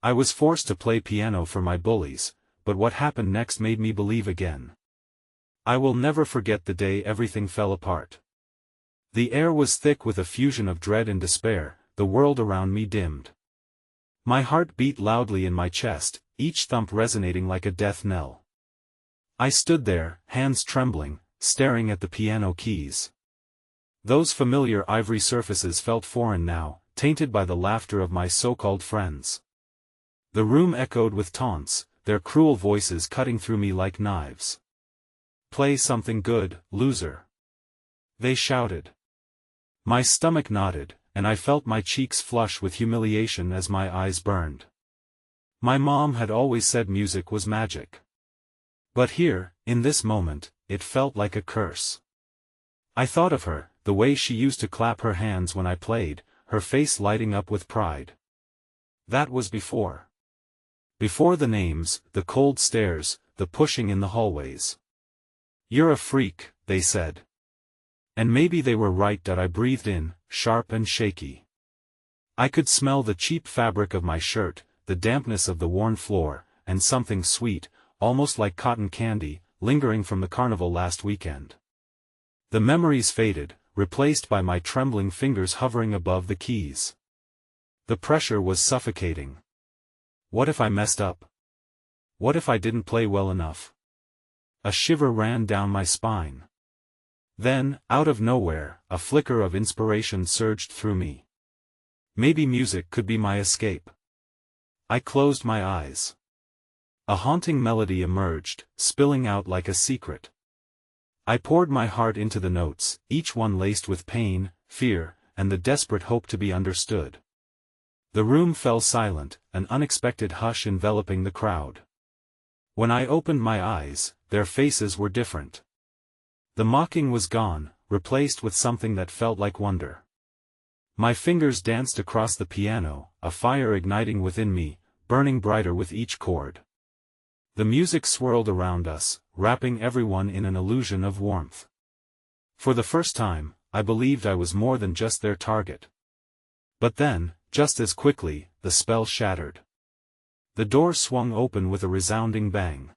I was forced to play piano for my bullies, but what happened next made me believe again. I will never forget the day everything fell apart. The air was thick with a fusion of dread and despair, the world around me dimmed. My heart beat loudly in my chest, each thump resonating like a death knell. I stood there, hands trembling, staring at the piano keys. Those familiar ivory surfaces felt foreign now, tainted by the laughter of my so-called friends. The room echoed with taunts, their cruel voices cutting through me like knives. "Play something good, loser," they shouted. My stomach knotted, and I felt my cheeks flush with humiliation as my eyes burned. My mom had always said music was magic. But here, in this moment, it felt like a curse. I thought of her, the way she used to clap her hands when I played, her face lighting up with pride. That was before. Before the names, the cold stares, the pushing in the hallways. "You're a freak," they said. And maybe they were right. I breathed in, sharp and shaky. I could smell the cheap fabric of my shirt, the dampness of the worn floor, and something sweet, almost like cotton candy, lingering from the carnival last weekend. The memories faded, replaced by my trembling fingers hovering above the keys. The pressure was suffocating. What if I messed up? What if I didn't play well enough? A shiver ran down my spine. Then, out of nowhere, a flicker of inspiration surged through me. Maybe music could be my escape. I closed my eyes. A haunting melody emerged, spilling out like a secret. I poured my heart into the notes, each one laced with pain, fear, and the desperate hope to be understood. The room fell silent, an unexpected hush enveloping the crowd. When I opened my eyes, their faces were different. The mocking was gone, replaced with something that felt like wonder. My fingers danced across the piano, a fire igniting within me, burning brighter with each chord. The music swirled around us, wrapping everyone in an illusion of warmth. For the first time, I believed I was more than just their target. But then, just as quickly, the spell shattered. The door swung open with a resounding bang.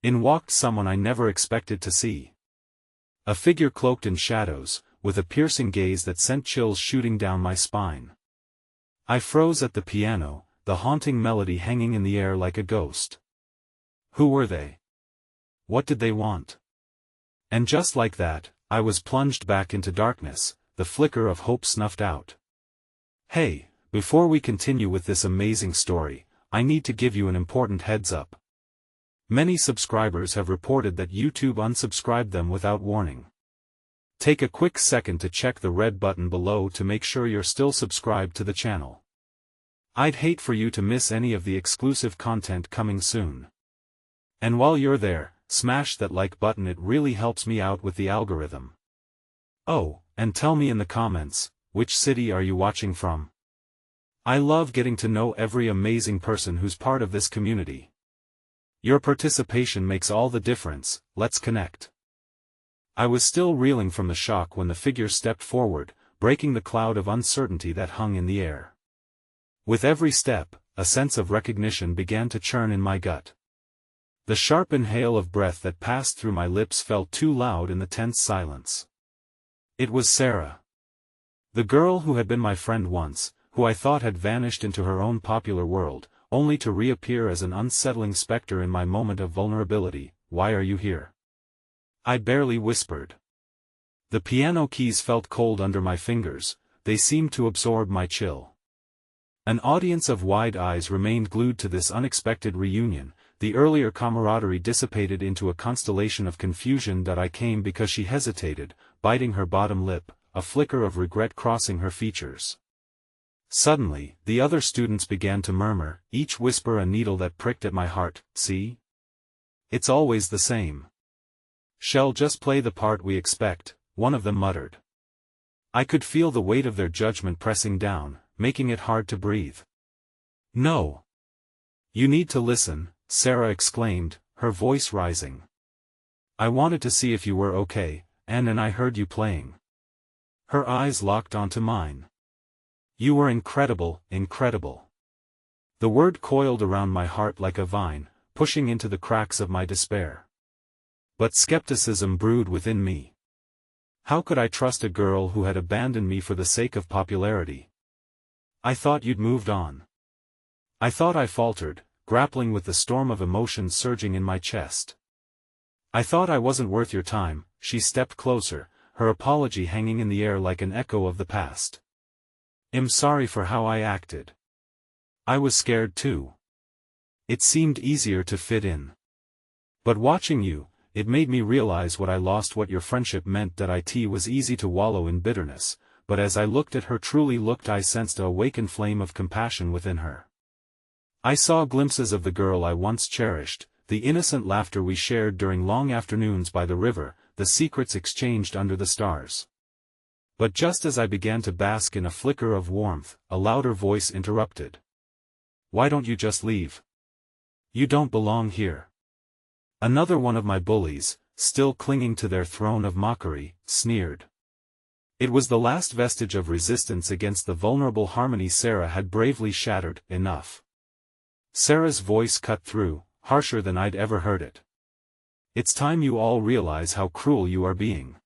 In walked someone I never expected to see. A figure cloaked in shadows, with a piercing gaze that sent chills shooting down my spine. I froze at the piano, the haunting melody hanging in the air like a ghost. Who were they? What did they want? And just like that, I was plunged back into darkness, the flicker of hope snuffed out. Hey, before we continue with this amazing story, I need to give you an important heads up. Many subscribers have reported that YouTube unsubscribed them without warning. Take a quick second to check the red button below to make sure you're still subscribed to the channel. I'd hate for you to miss any of the exclusive content coming soon. And while you're there, smash that like button, it really helps me out with the algorithm. Oh, and tell me in the comments, which city are you watching from? I love getting to know every amazing person who's part of this community. Your participation makes all the difference. Let's connect. I was still reeling from the shock when the figure stepped forward, breaking the cloud of uncertainty that hung in the air. With every step, a sense of recognition began to churn in my gut. The sharp inhale of breath that passed through my lips felt too loud in the tense silence. It was Sarah. The girl who had been my friend once, who I thought had vanished into her own popular world, only to reappear as an unsettling specter in my moment of vulnerability. "Why are you here?" I barely whispered. The piano keys felt cold under my fingers, they seemed to absorb my chill. An audience of wide eyes remained glued to this unexpected reunion, the earlier camaraderie dissipated into a constellation of confusion. I came because she hesitated, biting her bottom lip, a flicker of regret crossing her features. Suddenly, the other students began to murmur, each whisper a needle that pricked at my heart. "See? It's always the same. She'll just play the part we expect," one of them muttered. I could feel the weight of their judgment pressing down, making it hard to breathe. "No. You need to listen," Sarah exclaimed, her voice rising. "I wanted to see if you were okay, and I heard you playing." Her eyes locked onto mine. "You were incredible, incredible. The word coiled around my heart like a vine, pushing into the cracks of my despair. But skepticism brewed within me. How could I trust a girl who had abandoned me for the sake of popularity? I thought you'd moved on. I thought, I faltered, grappling with the storm of emotions surging in my chest. I thought I wasn't worth your time. She stepped closer, her apology hanging in the air like an echo of the past. I'm sorry for how I acted. I was scared too. It seemed easier to fit in. But watching you, it made me realize what I lost. What your friendship meant. That it was easy to wallow in bitterness, but as I looked at her, truly looked, I sensed a awakened flame of compassion within her. I saw glimpses of the girl I once cherished, the innocent laughter we shared during long afternoons by the river, the secrets exchanged under the stars. But just as I began to bask in a flicker of warmth, a louder voice interrupted. Why don't you just leave? You don't belong here. Another one of my bullies, still clinging to their throne of mockery, sneered. It was the last vestige of resistance against the vulnerable harmony Sarah had bravely shattered. Enough. Sarah's voice cut through, harsher than I'd ever heard it. It's time you all realize how cruel you are being.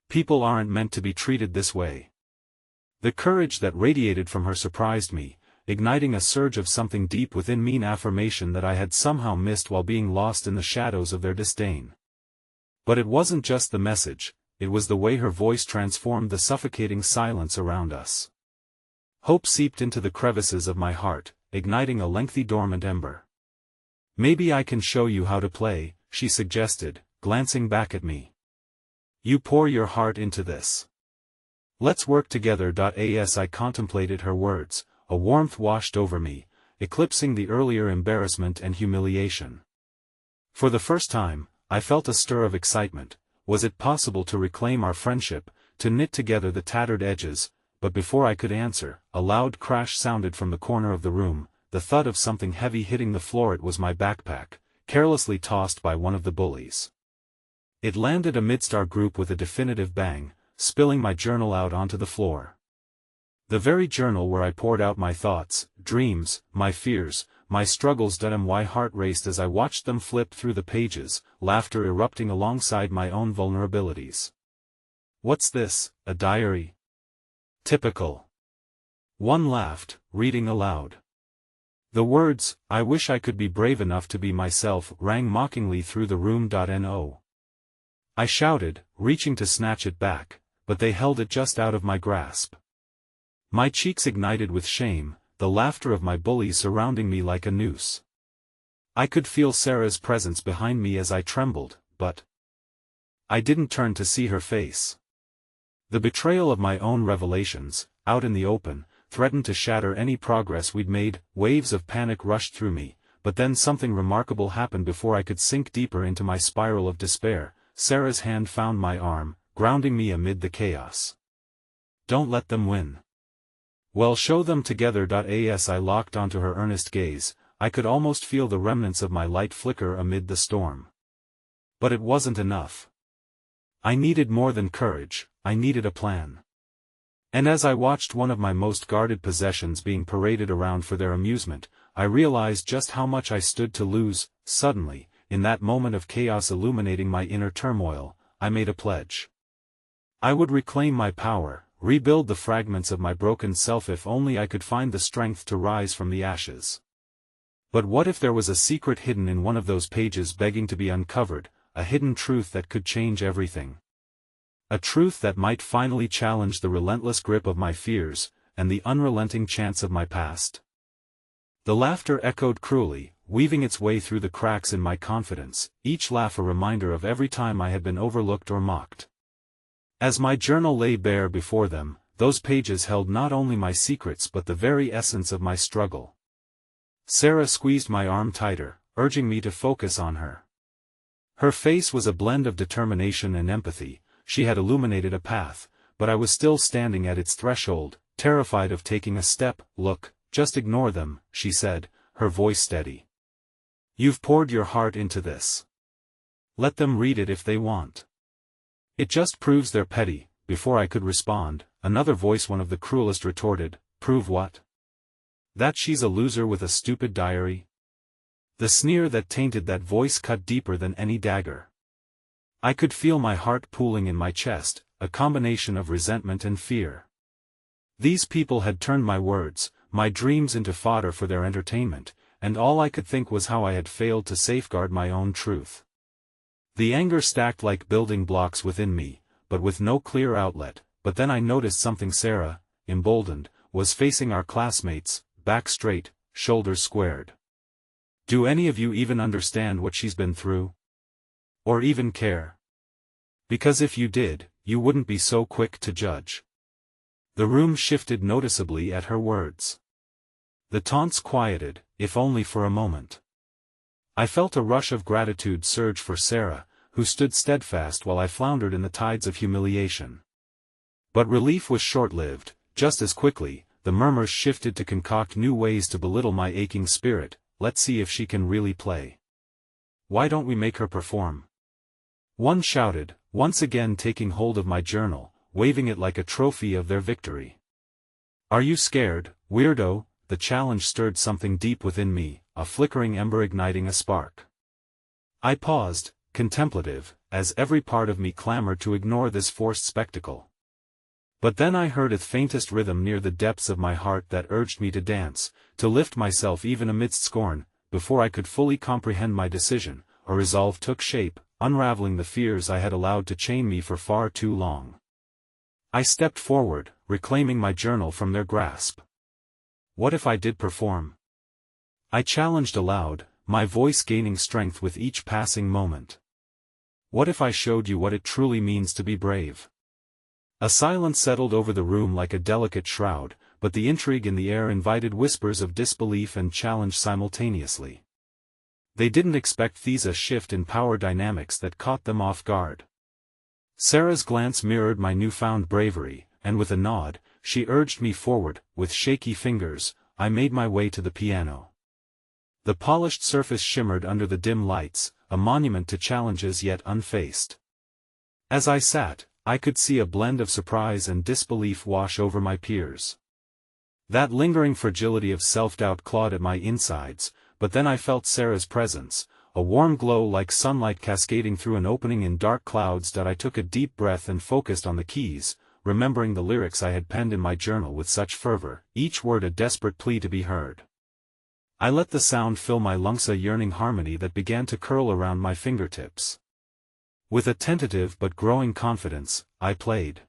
People aren't meant to be treated this way. The courage that radiated from her surprised me, igniting a surge of something deep within me, an affirmation that I had somehow missed while being lost in the shadows of their disdain. But it wasn't just the message, it was the way her voice transformed the suffocating silence around us. Hope seeped into the crevices of my heart, igniting a lengthy dormant ember. Maybe I can show you how to play, she suggested, glancing back at me. You pour your heart into this. Let's work together. As I contemplated her words, a warmth washed over me, eclipsing the earlier embarrassment and humiliation. For the first time, I felt a stir of excitement. Was it possible to reclaim our friendship, to knit together the tattered edges? But before I could answer, a loud crash sounded from the corner of the room, the thud of something heavy hitting the floor. It was my backpack, carelessly tossed by one of the bullies. It landed amidst our group with a definitive bang, spilling my journal out onto the floor. The very journal where I poured out my thoughts, dreams, my fears, my struggles. My heart raced as I watched them flip through the pages, laughter erupting alongside my own vulnerabilities. What's this, a diary? Typical. One laughed, reading aloud. The words, I wish I could be brave enough to be myself, rang mockingly through the room. No. I shouted, reaching to snatch it back, but they held it just out of my grasp. My cheeks ignited with shame, the laughter of my bullies surrounding me like a noose. I could feel Sarah's presence behind me as I trembled, but I didn't turn to see her face. The betrayal of my own revelations, out in the open, threatened to shatter any progress we'd made. Waves of panic rushed through me, but then something remarkable happened before I could sink deeper into my spiral of despair. Sarah's hand found my arm, grounding me amid the chaos. Don't let them win. Well, show them together. As I locked onto her earnest gaze, I could almost feel the remnants of my light flicker amid the storm. But it wasn't enough. I needed more than courage, I needed a plan. And as I watched one of my most guarded possessions being paraded around for their amusement, I realized just how much I stood to lose. Suddenly, in that moment of chaos illuminating my inner turmoil, I made a pledge. I would reclaim my power, rebuild the fragments of my broken self if only I could find the strength to rise from the ashes. But what if there was a secret hidden in one of those pages begging to be uncovered, a hidden truth that could change everything? A truth that might finally challenge the relentless grip of my fears, and the unrelenting chance of my past. The laughter echoed cruelly, weaving its way through the cracks in my confidence, each laugh a reminder of every time I had been overlooked or mocked. As my journal lay bare before them, those pages held not only my secrets but the very essence of my struggle. Sarah squeezed my arm tighter, urging me to focus on her. Her face was a blend of determination and empathy. She had illuminated a path, but I was still standing at its threshold, terrified of taking a step. Look, just ignore them, she said, her voice steady. You've poured your heart into this. Let them read it if they want. It just proves they're petty. Before I could respond, another voice, one of the cruelest, retorted, prove what? That she's a loser with a stupid diary? The sneer that tainted that voice cut deeper than any dagger. I could feel my heart pooling in my chest, a combination of resentment and fear. These people had turned my words, my dreams into fodder for their entertainment, and all I could think was how I had failed to safeguard my own truth. The anger stacked like building blocks within me, but with no clear outlet. But then I noticed something. Sarah, emboldened, was facing our classmates, back straight, shoulders squared. Do any of you even understand what she's been through? Or even care? Because if you did, you wouldn't be so quick to judge. The room shifted noticeably at her words. The taunts quieted, if only for a moment. I felt a rush of gratitude surge for Sarah, who stood steadfast while I floundered in the tides of humiliation. But relief was short-lived. Just as quickly, the murmurs shifted to concoct new ways to belittle my aching spirit. Let's see if she can really play. Why don't we make her perform? One shouted, once again taking hold of my journal, waving it like a trophy of their victory. Are you scared, weirdo? The challenge stirred something deep within me, a flickering ember igniting a spark. I paused, contemplative, as every part of me clamored to ignore this forced spectacle. But then I heard a faintest rhythm near the depths of my heart that urged me to dance, to lift myself even amidst scorn. Before I could fully comprehend my decision, a resolve took shape, unraveling the fears I had allowed to chain me for far too long. I stepped forward, reclaiming my journal from their grasp. What if I did perform? I challenged aloud, my voice gaining strength with each passing moment. What if I showed you what it truly means to be brave? A silence settled over the room like a delicate shroud, but the intrigue in the air invited whispers of disbelief and challenge simultaneously. They didn't expect a shift in power dynamics that caught them off guard. Sarah's glance mirrored my newfound bravery, and with a nod, she urged me forward. With shaky fingers, I made my way to the piano. The polished surface shimmered under the dim lights, a monument to challenges yet unfaced. As I sat, I could see a blend of surprise and disbelief wash over my peers. That lingering fragility of self-doubt clawed at my insides, but then I felt Sarah's presence, a warm glow like sunlight cascading through an opening in dark clouds. I took a deep breath and focused on the keys, remembering the lyrics I had penned in my journal with such fervor, each word a desperate plea to be heard. I let the sound fill my lungs, a yearning harmony that began to curl around my fingertips. With a tentative but growing confidence, I played.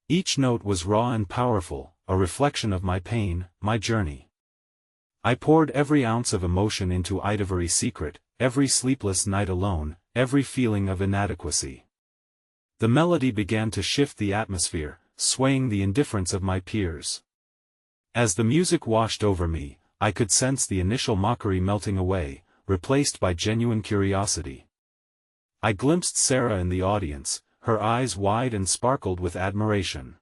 Each note was raw and powerful, a reflection of my pain, my journey. I poured every ounce of emotion into Ivory Secret, every sleepless night alone, every feeling of inadequacy. The melody began to shift the atmosphere, swaying the indifference of my peers. As the music washed over me, I could sense the initial mockery melting away, replaced by genuine curiosity. I glimpsed Sarah in the audience, her eyes wide and sparkled with admiration.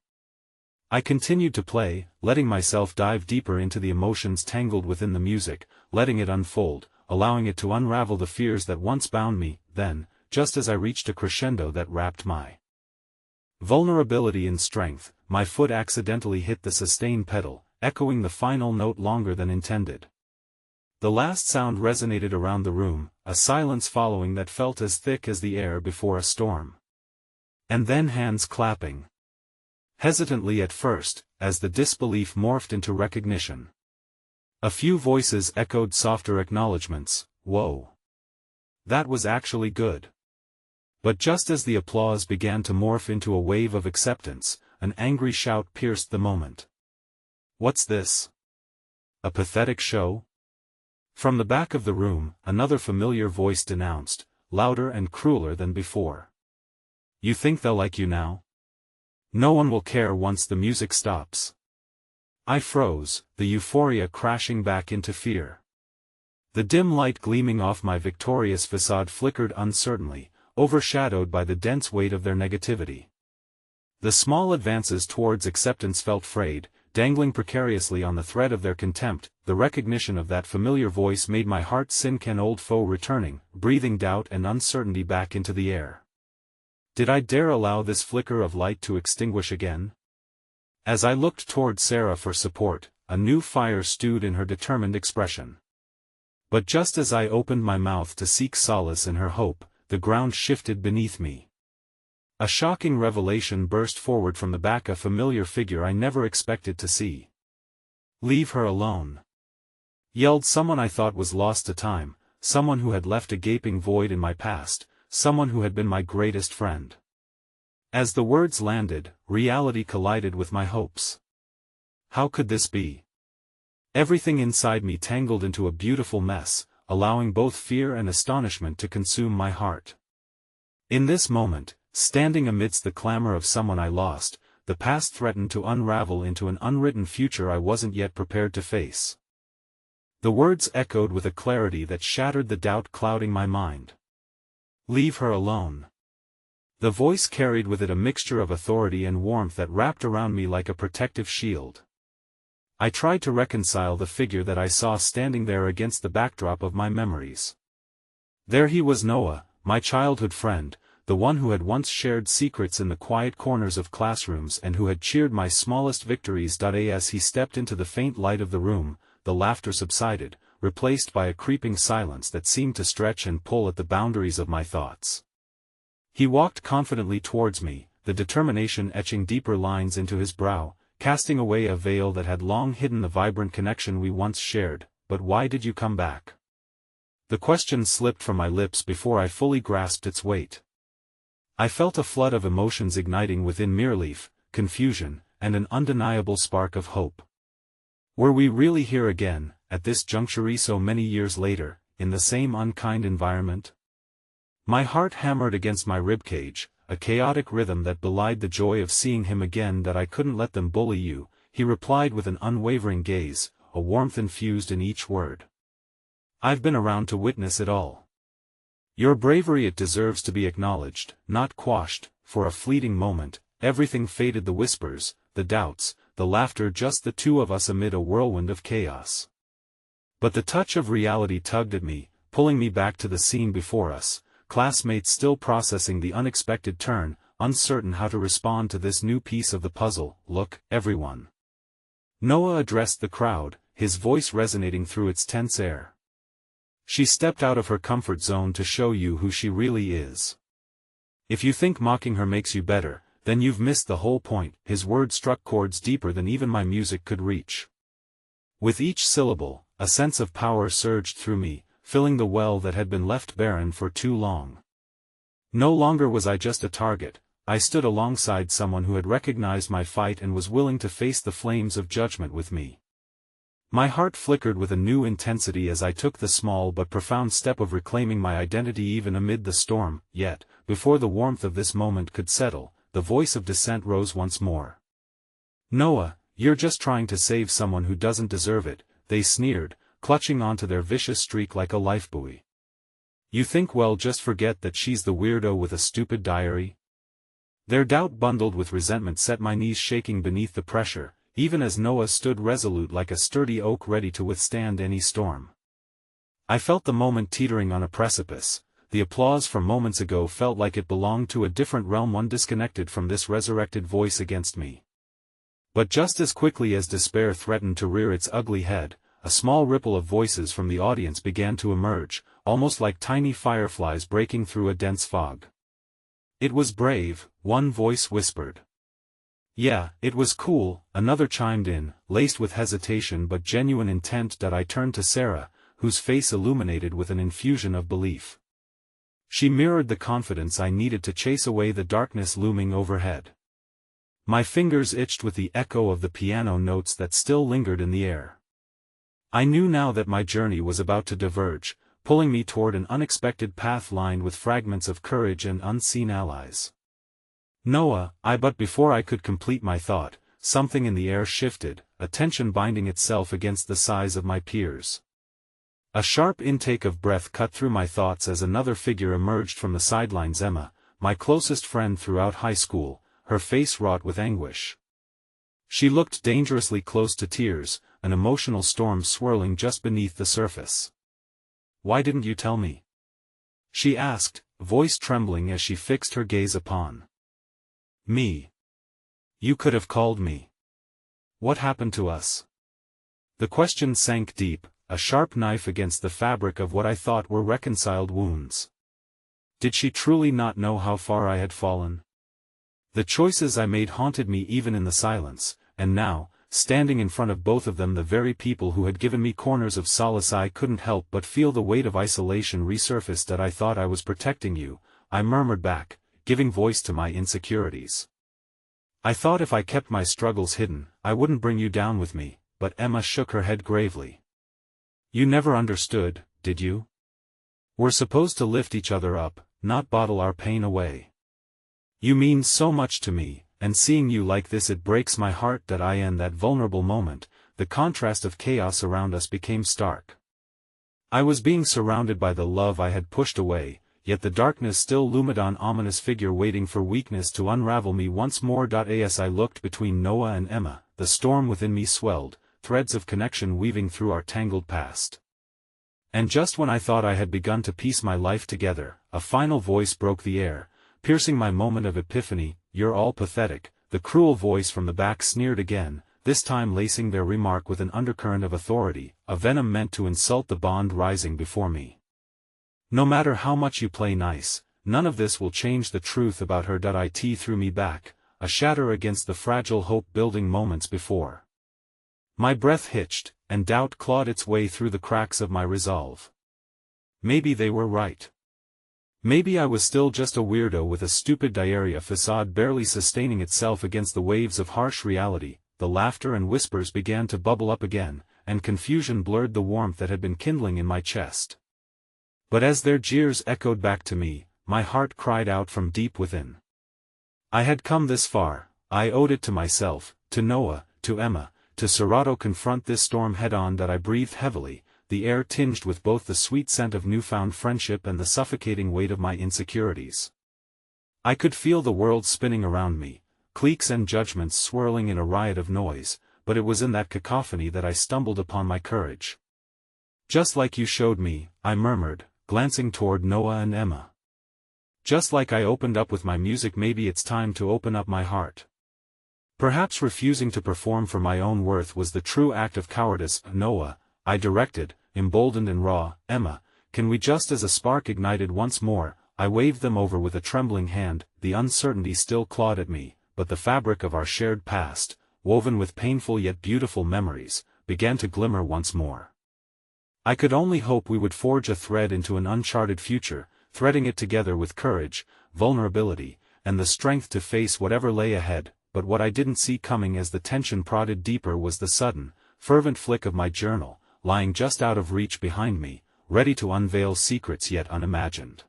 I continued to play, letting myself dive deeper into the emotions tangled within the music, letting it unfold, allowing it to unravel the fears that once bound me. Then, just as I reached a crescendo that wrapped my vulnerability in strength, my foot accidentally hit the sustain pedal, echoing the final note longer than intended. The last sound resonated around the room, a silence following that felt as thick as the air before a storm. And then hands clapping. Hesitantly at first, as the disbelief morphed into recognition. A few voices echoed softer acknowledgments. Whoa. That was actually good. But just as the applause began to morph into a wave of acceptance, an angry shout pierced the moment. What's this? A pathetic show? From the back of the room, another familiar voice denounced, louder and crueler than before. You think they'll like you now? No one will care once the music stops. I froze, the euphoria crashing back into fear. The dim light gleaming off my victorious facade flickered uncertainly, overshadowed by the dense weight of their negativity. The small advances towards acceptance felt frayed, dangling precariously on the thread of their contempt. The recognition of that familiar voice made my heart sink, an old foe returning, breathing doubt and uncertainty back into the air. Did I dare allow this flicker of light to extinguish again? As I looked toward Sarah for support, a new fire stewed in her determined expression. But just as I opened my mouth to seek solace in her hope, the ground shifted beneath me. A shocking revelation burst forward from the back, a familiar figure I never expected to see. "Leave her alone!" yelled someone I thought was lost to time, someone who had left a gaping void in my past, someone who had been my greatest friend. As the words landed, reality collided with my hopes. How could this be? Everything inside me tangled into a beautiful mess, allowing both fear and astonishment to consume my heart. In this moment, standing amidst the clamor of someone I lost, the past threatened to unravel into an unwritten future I wasn't yet prepared to face. The words echoed with a clarity that shattered the doubt clouding my mind. "Leave her alone." The voice carried with it a mixture of authority and warmth that wrapped around me like a protective shield. I tried to reconcile the figure that I saw standing there against the backdrop of my memories. There he was, Noah, my childhood friend, the one who had once shared secrets in the quiet corners of classrooms and who had cheered my smallest victories. As he stepped into the faint light of the room, the laughter subsided, replaced by a creeping silence that seemed to stretch and pull at the boundaries of my thoughts. He walked confidently towards me, the determination etching deeper lines into his brow, casting away a veil that had long hidden the vibrant connection we once shared. "But why did you come back?" The question slipped from my lips before I fully grasped its weight. I felt a flood of emotions igniting within me: relief, confusion, and an undeniable spark of hope. Were we really here again, at this juncture so many years later, in the same unkind environment? My heart hammered against my ribcage, a chaotic rhythm that belied the joy of seeing him again. "That I couldn't let them bully you," he replied with an unwavering gaze, a warmth infused in each word. "I've been around to witness it all. Your bravery, it deserves to be acknowledged, not quashed." For a fleeting moment, everything faded: the whispers, the doubts, the laughter, just the two of us amid a whirlwind of chaos. But the touch of reality tugged at me, pulling me back to the scene before us, classmates still processing the unexpected turn, uncertain how to respond to this new piece of the puzzle. "Look, everyone." Noah addressed the crowd, his voice resonating through its tense air. "She stepped out of her comfort zone to show you who she really is. If you think mocking her makes you better, then you've missed the whole point." His words struck chords deeper than even my music could reach. With each syllable, a sense of power surged through me, filling the well that had been left barren for too long. No longer was I just a target, I stood alongside someone who had recognized my fight and was willing to face the flames of judgment with me. My heart flickered with a new intensity as I took the small but profound step of reclaiming my identity even amid the storm. Yet, before the warmth of this moment could settle, the voice of dissent rose once more. "Noah, you're just trying to save someone who doesn't deserve it," they sneered, clutching onto their vicious streak like a lifebuoy. "You think, well, just forget that she's the weirdo with a stupid diary." Their doubt bundled with resentment set my knees shaking beneath the pressure, even as Noah stood resolute like a sturdy oak ready to withstand any storm. I felt the moment teetering on a precipice. The applause from moments ago felt like it belonged to a different realm, one disconnected from this resurrected voice against me. But just as quickly as despair threatened to rear its ugly head, a small ripple of voices from the audience began to emerge, almost like tiny fireflies breaking through a dense fog. "It was brave," one voice whispered. "Yeah, it was cool," another chimed in, laced with hesitation but genuine intent. I turned to Sarah, whose face illuminated with an infusion of belief. She mirrored the confidence I needed to chase away the darkness looming overhead. My fingers itched with the echo of the piano notes that still lingered in the air. I knew now that my journey was about to diverge, pulling me toward an unexpected path lined with fragments of courage and unseen allies. "Noah," but before I could complete my thought, something in the air shifted, a tension binding itself against the size of my peers. A sharp intake of breath cut through my thoughts as another figure emerged from the sidelines. Emma, my closest friend throughout high school, her face wrought with anguish. She looked dangerously close to tears, an emotional storm swirling just beneath the surface. "Why didn't you tell me?" she asked, voice trembling as she fixed her gaze upon me. "You could have called me. What happened to us?" The question sank deep, a sharp knife against the fabric of what I thought were reconciled wounds. Did she truly not know how far I had fallen? The choices I made haunted me even in the silence, and now, standing in front of both of them, the very people who had given me corners of solace, I couldn't help but feel the weight of isolation resurface. That I thought I was protecting you, I murmured back, giving voice to my insecurities. I thought if I kept my struggles hidden, I wouldn't bring you down with me, but Emma shook her head gravely. You never understood, did you? We're supposed to lift each other up, not bottle our pain away. You mean so much to me, and seeing you like this, it breaks my heart. That I in that vulnerable moment, the contrast of chaos around us became stark. I was being surrounded by the love I had pushed away, yet the darkness still loomed, an ominous figure waiting for weakness to unravel me once more. As I looked between Noah and Emma, the storm within me swelled, threads of connection weaving through our tangled past. And just when I thought I had begun to piece my life together, a final voice broke the air, piercing my moment of epiphany. You're all pathetic, the cruel voice from the back sneered again, this time lacing their remark with an undercurrent of authority, a venom meant to insult the bond rising before me. No matter how much you play nice, none of this will change the truth about her. It threw me back, a shatter against the fragile hope-building moments before. My breath hitched, and doubt clawed its way through the cracks of my resolve. Maybe they were right. Maybe I was still just a weirdo with a stupid diarrhea facade barely sustaining itself against the waves of harsh reality. The laughter and whispers began to bubble up again, and confusion blurred the warmth that had been kindling in my chest. But as their jeers echoed back to me, my heart cried out from deep within. I had come this far, I owed it to myself, to Noah, to Emma, to Serato confront this storm head-on. I breathed heavily, the air tinged with both the sweet scent of newfound friendship and the suffocating weight of my insecurities. I could feel the world spinning around me, cliques and judgments swirling in a riot of noise, but it was in that cacophony that I stumbled upon my courage. Just like you showed me, I murmured, glancing toward Noah and Emma. Just like I opened up with my music, maybe it's time to open up my heart. Perhaps refusing to perform for my own worth was the true act of cowardice. Noah, I directed, emboldened and raw. Emma, can we just? As a spark ignited once more, I waved them over with a trembling hand. The uncertainty still clawed at me, but the fabric of our shared past, woven with painful yet beautiful memories, began to glimmer once more. I could only hope we would forge a thread into an uncharted future, threading it together with courage, vulnerability, and the strength to face whatever lay ahead. But what I didn't see coming as the tension prodded deeper was the sudden, fervent flick of my journal, lying just out of reach behind me, ready to unveil secrets yet unimagined.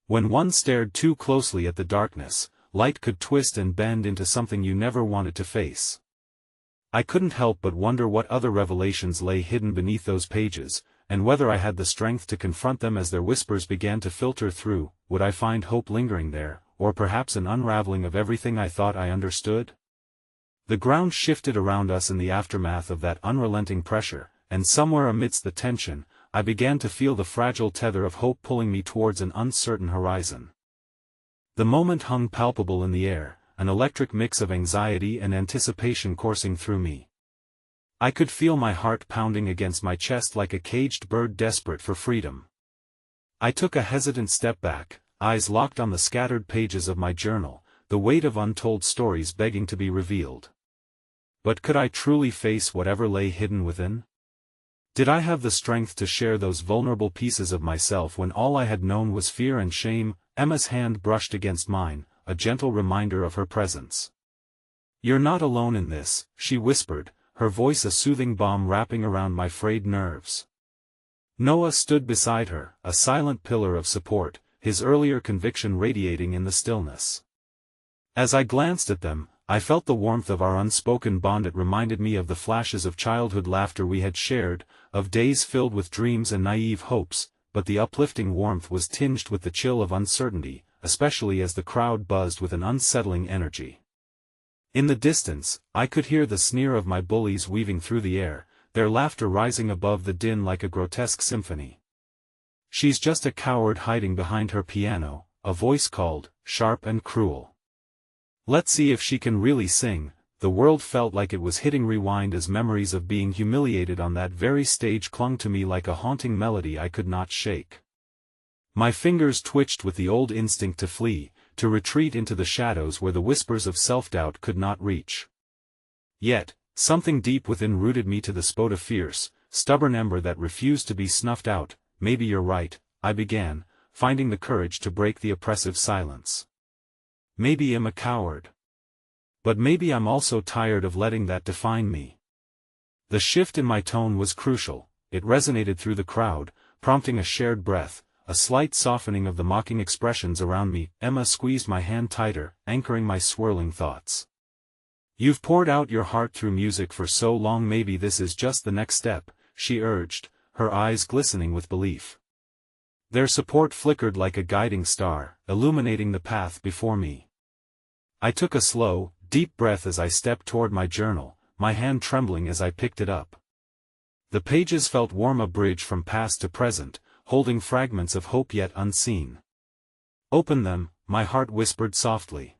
When one stared too closely at the darkness, light could twist and bend into something you never wanted to face. I couldn't help but wonder what other revelations lay hidden beneath those pages, and whether I had the strength to confront them as their whispers began to filter through. Would I find hope lingering there, or perhaps an unraveling of everything I thought I understood? The ground shifted around us in the aftermath of that unrelenting pressure, and somewhere amidst the tension, I began to feel the fragile tether of hope pulling me towards an uncertain horizon. The moment hung palpable in the air, an electric mix of anxiety and anticipation coursing through me. I could feel my heart pounding against my chest like a caged bird desperate for freedom. I took a hesitant step back, eyes locked on the scattered pages of my journal, the weight of untold stories begging to be revealed. But could I truly face whatever lay hidden within? Did I have the strength to share those vulnerable pieces of myself when all I had known was fear and shame? Emma's hand brushed against mine, a gentle reminder of her presence. You're not alone in this, she whispered, her voice a soothing balm wrapping around my frayed nerves. Noah stood beside her, a silent pillar of support, his earlier conviction radiating in the stillness. As I glanced at them, I felt the warmth of our unspoken bond. It reminded me of the flashes of childhood laughter we had shared, of days filled with dreams and naive hopes, but the uplifting warmth was tinged with the chill of uncertainty, especially as the crowd buzzed with an unsettling energy. In the distance, I could hear the sneer of my bullies weaving through the air, their laughter rising above the din like a grotesque symphony. She's just a coward hiding behind her piano, a voice called, sharp and cruel. Let's see if she can really sing. the world felt like it was hitting rewind as memories of being humiliated on that very stage clung to me like a haunting melody I could not shake. My fingers twitched with the old instinct to flee, to retreat into the shadows where the whispers of self-doubt could not reach. Yet, something deep within rooted me to the spot of fierce, stubborn ember that refused to be snuffed out. Maybe you're right, I began, finding the courage to break the oppressive silence. Maybe I'm a coward. But maybe I'm also tired of letting that define me. The shift in my tone was crucial. It resonated through the crowd, prompting a shared breath, a slight softening of the mocking expressions around me. Emma squeezed my hand tighter, anchoring my swirling thoughts. You've poured out your heart through music for so long, maybe this is just the next step, she urged, her eyes glistening with belief. Their support flickered like a guiding star, illuminating the path before me. I took a slow, deep breath as I stepped toward my journal, my hand trembling as I picked it up. The pages felt warm, a bridge from past to present, holding fragments of hope yet unseen. Open them, my heart whispered softly.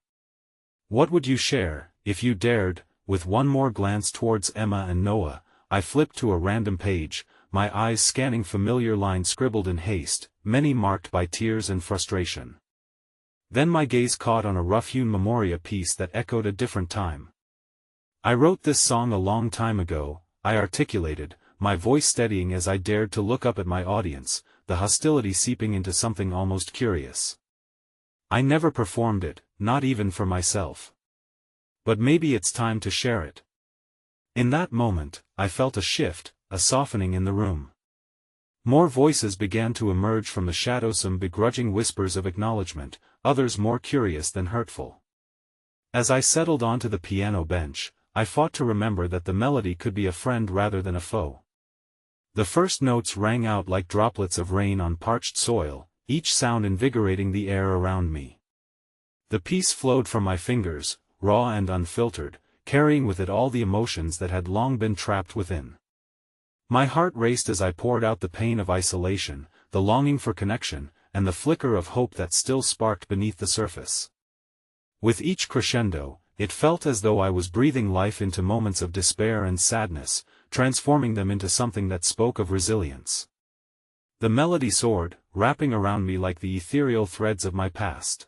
What would you share, if you dared? With one more glance towards Emma and Noah, I flipped to a random page, my eyes scanning familiar lines scribbled in haste, many marked by tears and frustration. Then my gaze caught on a rough-hewn memoria piece that echoed a different time. I wrote this song a long time ago, I articulated, my voice steadying as I dared to look up at my audience, the hostility seeping into something almost curious. I never performed it, not even for myself. But maybe it's time to share it. In that moment, I felt a shift, a softening in the room. More voices began to emerge from the shadows, some begrudging whispers of acknowledgement, others more curious than hurtful. As I settled onto the piano bench, I fought to remember that the melody could be a friend rather than a foe. The first notes rang out like droplets of rain on parched soil, each sound invigorating the air around me. The piece flowed from my fingers, raw and unfiltered, carrying with it all the emotions that had long been trapped within. My heart raced as I poured out the pain of isolation, the longing for connection, and the flicker of hope that still sparked beneath the surface. With each crescendo, it felt as though I was breathing life into moments of despair and sadness, transforming them into something that spoke of resilience. The melody soared, wrapping around me like the ethereal threads of my past.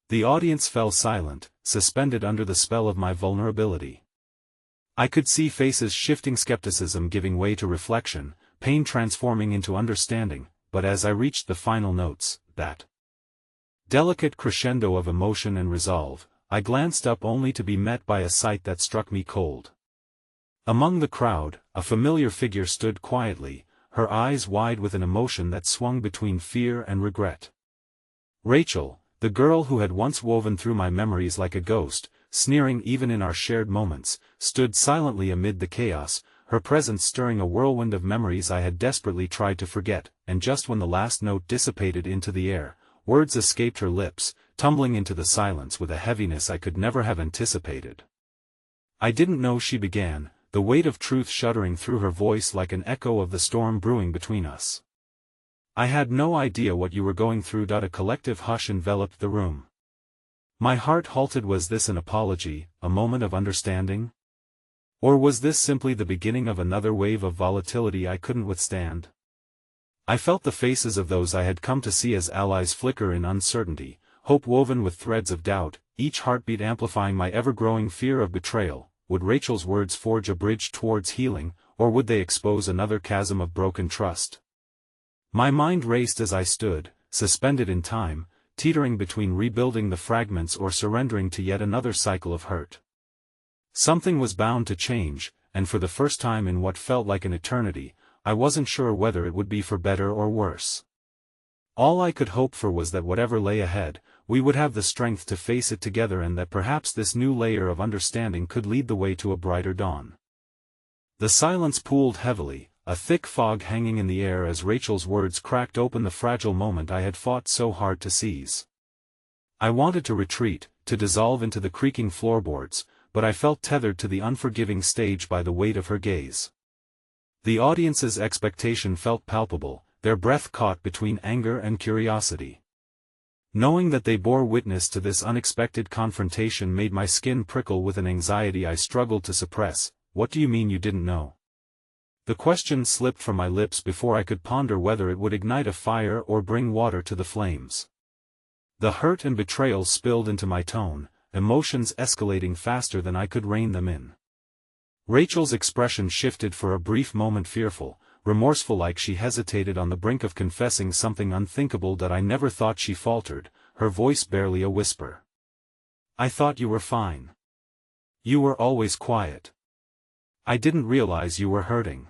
The audience fell silent, suspended under the spell of my vulnerability. I could see faces shifting, skepticism giving way to reflection, pain transforming into understanding, but as I reached the final notes, that delicate crescendo of emotion and resolve, I glanced up only to be met by a sight that struck me cold. Among the crowd, a familiar figure stood quietly, her eyes wide with an emotion that swung between fear and regret. Rachel, the girl who had once woven through my memories like a ghost, sneering even in our shared moments, stood silently amid the chaos, her presence stirring a whirlwind of memories I had desperately tried to forget, and just when the last note dissipated into the air, words escaped her lips, tumbling into the silence with a heaviness I could never have anticipated. I didn't know, she began, the weight of truth shuddering through her voice like an echo of the storm brewing between us. I had no idea what you were going through. A collective hush enveloped the room. My heart halted. Was this an apology, a moment of understanding? Or was this simply the beginning of another wave of volatility I couldn't withstand? I felt the faces of those I had come to see as allies flicker in uncertainty, hope woven with threads of doubt, each heartbeat amplifying my ever-growing fear of betrayal. Would Rachel's words forge a bridge towards healing, or would they expose another chasm of broken trust? My mind raced as I stood, suspended in time, teetering between rebuilding the fragments or surrendering to yet another cycle of hurt. Something was bound to change, and for the first time in what felt like an eternity, I wasn't sure whether it would be for better or worse. All I could hope for was that whatever lay ahead, we would have the strength to face it together, and that perhaps this new layer of understanding could lead the way to a brighter dawn. The silence pooled heavily, a thick fog hanging in the air as Rachel's words cracked open the fragile moment I had fought so hard to seize. I wanted to retreat, to dissolve into the creaking floorboards, but I felt tethered to the unforgiving stage by the weight of her gaze. The audience's expectation felt palpable, their breath caught between anger and curiosity. Knowing that they bore witness to this unexpected confrontation made my skin prickle with an anxiety I struggled to suppress. "What do you mean you didn't know?" The question slipped from my lips before I could ponder whether it would ignite a fire or bring water to the flames. The hurt and betrayal spilled into my tone, emotions escalating faster than I could rein them in. Rachel's expression shifted for a brief moment, fearful, remorseful, like she hesitated on the brink of confessing something unthinkable that I never thought. She faltered, her voice barely a whisper. "I thought you were fine. You were always quiet. I didn't realize you were hurting."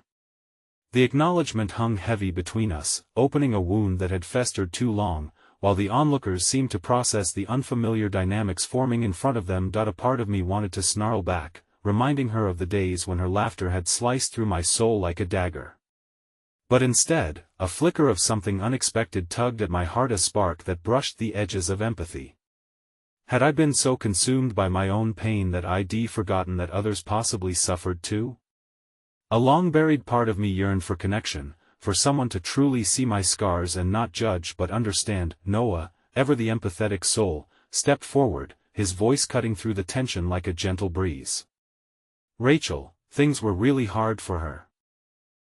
The acknowledgement hung heavy between us, opening a wound that had festered too long, while the onlookers seemed to process the unfamiliar dynamics forming in front of them. A part of me wanted to snarl back, reminding her of the days when her laughter had sliced through my soul like a dagger. But instead, a flicker of something unexpected tugged at my heart, a spark that brushed the edges of empathy. Had I been so consumed by my own pain that I'd forgotten that others possibly suffered too? A long-buried part of me yearned for connection, for someone to truly see my scars and not judge but understand. Noah, ever the empathetic soul, stepped forward, his voice cutting through the tension like a gentle breeze. "Rachel, things were really hard for her.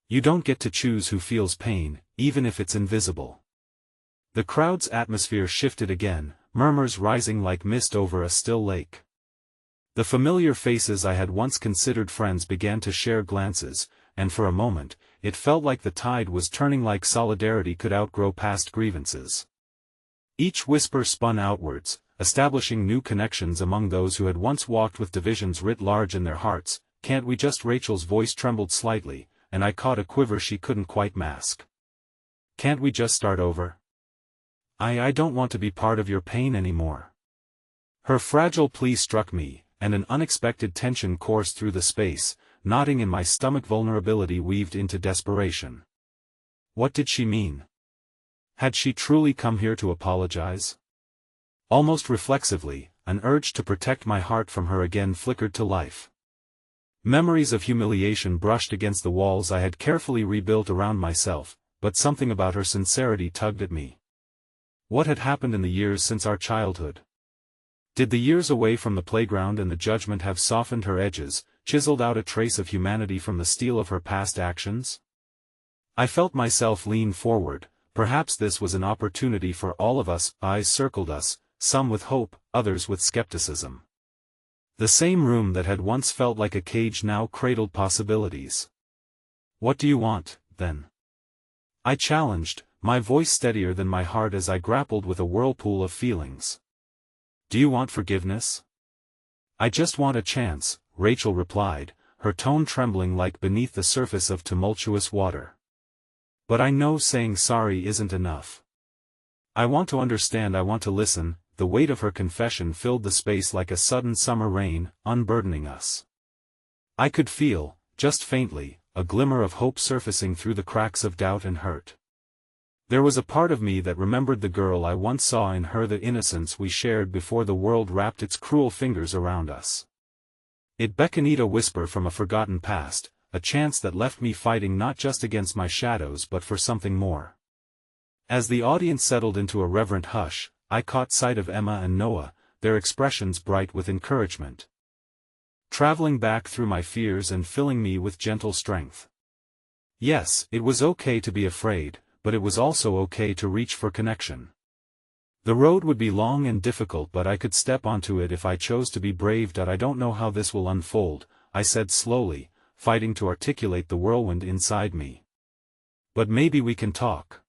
You don't get to choose who feels pain, even if it's invisible." The crowd's atmosphere shifted again, murmurs rising like mist over a still lake. The familiar faces I had once considered friends began to share glances, and for a moment, it felt like the tide was turning, like solidarity could outgrow past grievances. Each whisper spun outwards, establishing new connections among those who had once walked with divisions writ large in their hearts. "Can't we just?" Rachel's voice trembled slightly, and I caught a quiver she couldn't quite mask. "Can't we just start over? I don't want to be part of your pain anymore." Her fragile plea struck me, and an unexpected tension coursed through the space, knotting in my stomach. Vulnerability weaved into desperation. What did she mean? Had she truly come here to apologize? Almost reflexively, an urge to protect my heart from her again flickered to life. Memories of humiliation brushed against the walls I had carefully rebuilt around myself, but something about her sincerity tugged at me. What had happened in the years since our childhood? Did the years away from the playground and the judgment have softened her edges, chiseled out a trace of humanity from the steel of her past actions? I felt myself lean forward. Perhaps this was an opportunity for all of us. Eyes circled us, some with hope, others with skepticism. The same room that had once felt like a cage now cradled possibilities. "What do you want, then?" I challenged, my voice steadier than my heart as I grappled with a whirlpool of feelings. "Do you want forgiveness?" "I just want a chance," Rachel replied, her tone trembling like beneath the surface of tumultuous water. "But I know saying sorry isn't enough. I want to understand, I want to listen." The weight of her confession filled the space like a sudden summer rain, unburdening us. I could feel, just faintly, a glimmer of hope surfacing through the cracks of doubt and hurt. There was a part of me that remembered the girl I once saw in her, the innocence we shared before the world wrapped its cruel fingers around us. It beckoned a whisper from a forgotten past, a chance that left me fighting not just against my shadows but for something more. As the audience settled into a reverent hush, I caught sight of Emma and Noah, their expressions bright with encouragement. Traveling back through my fears and filling me with gentle strength. Yes, it was okay to be afraid, but it was also okay to reach for connection. The road would be long and difficult, but I could step onto it if I chose to be brave. "I don't know how this will unfold," I said slowly, fighting to articulate the whirlwind inside me. "But maybe we can talk.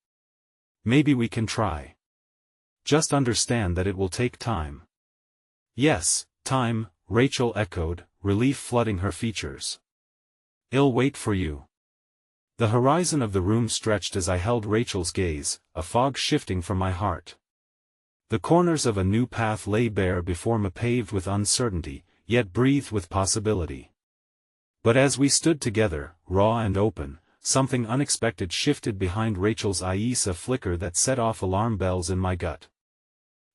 Maybe we can try. Just understand that it will take time." "Yes, time," Rachel echoed, relief flooding her features. "I'll wait for you." The horizon of the room stretched as I held Rachel's gaze, a fog shifting from my heart. The corners of a new path lay bare before me, paved with uncertainty, yet breathed with possibility. But as we stood together, raw and open, something unexpected shifted behind Rachel's eyes, a flicker that set off alarm bells in my gut.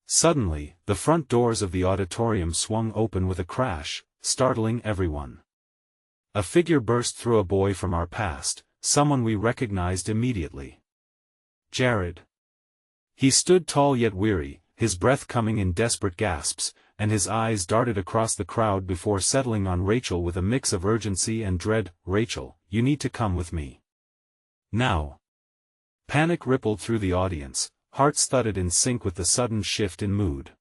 Suddenly, the front doors of the auditorium swung open with a crash, startling everyone. A figure burst through, a boy from our past, someone we recognized immediately. Jared. He stood tall yet weary, his breath coming in desperate gasps, and his eyes darted across the crowd before settling on Rachel with a mix of urgency and dread. "Rachel, you need to come with me. Now." Panic rippled through the audience, hearts thudded in sync with the sudden shift in mood.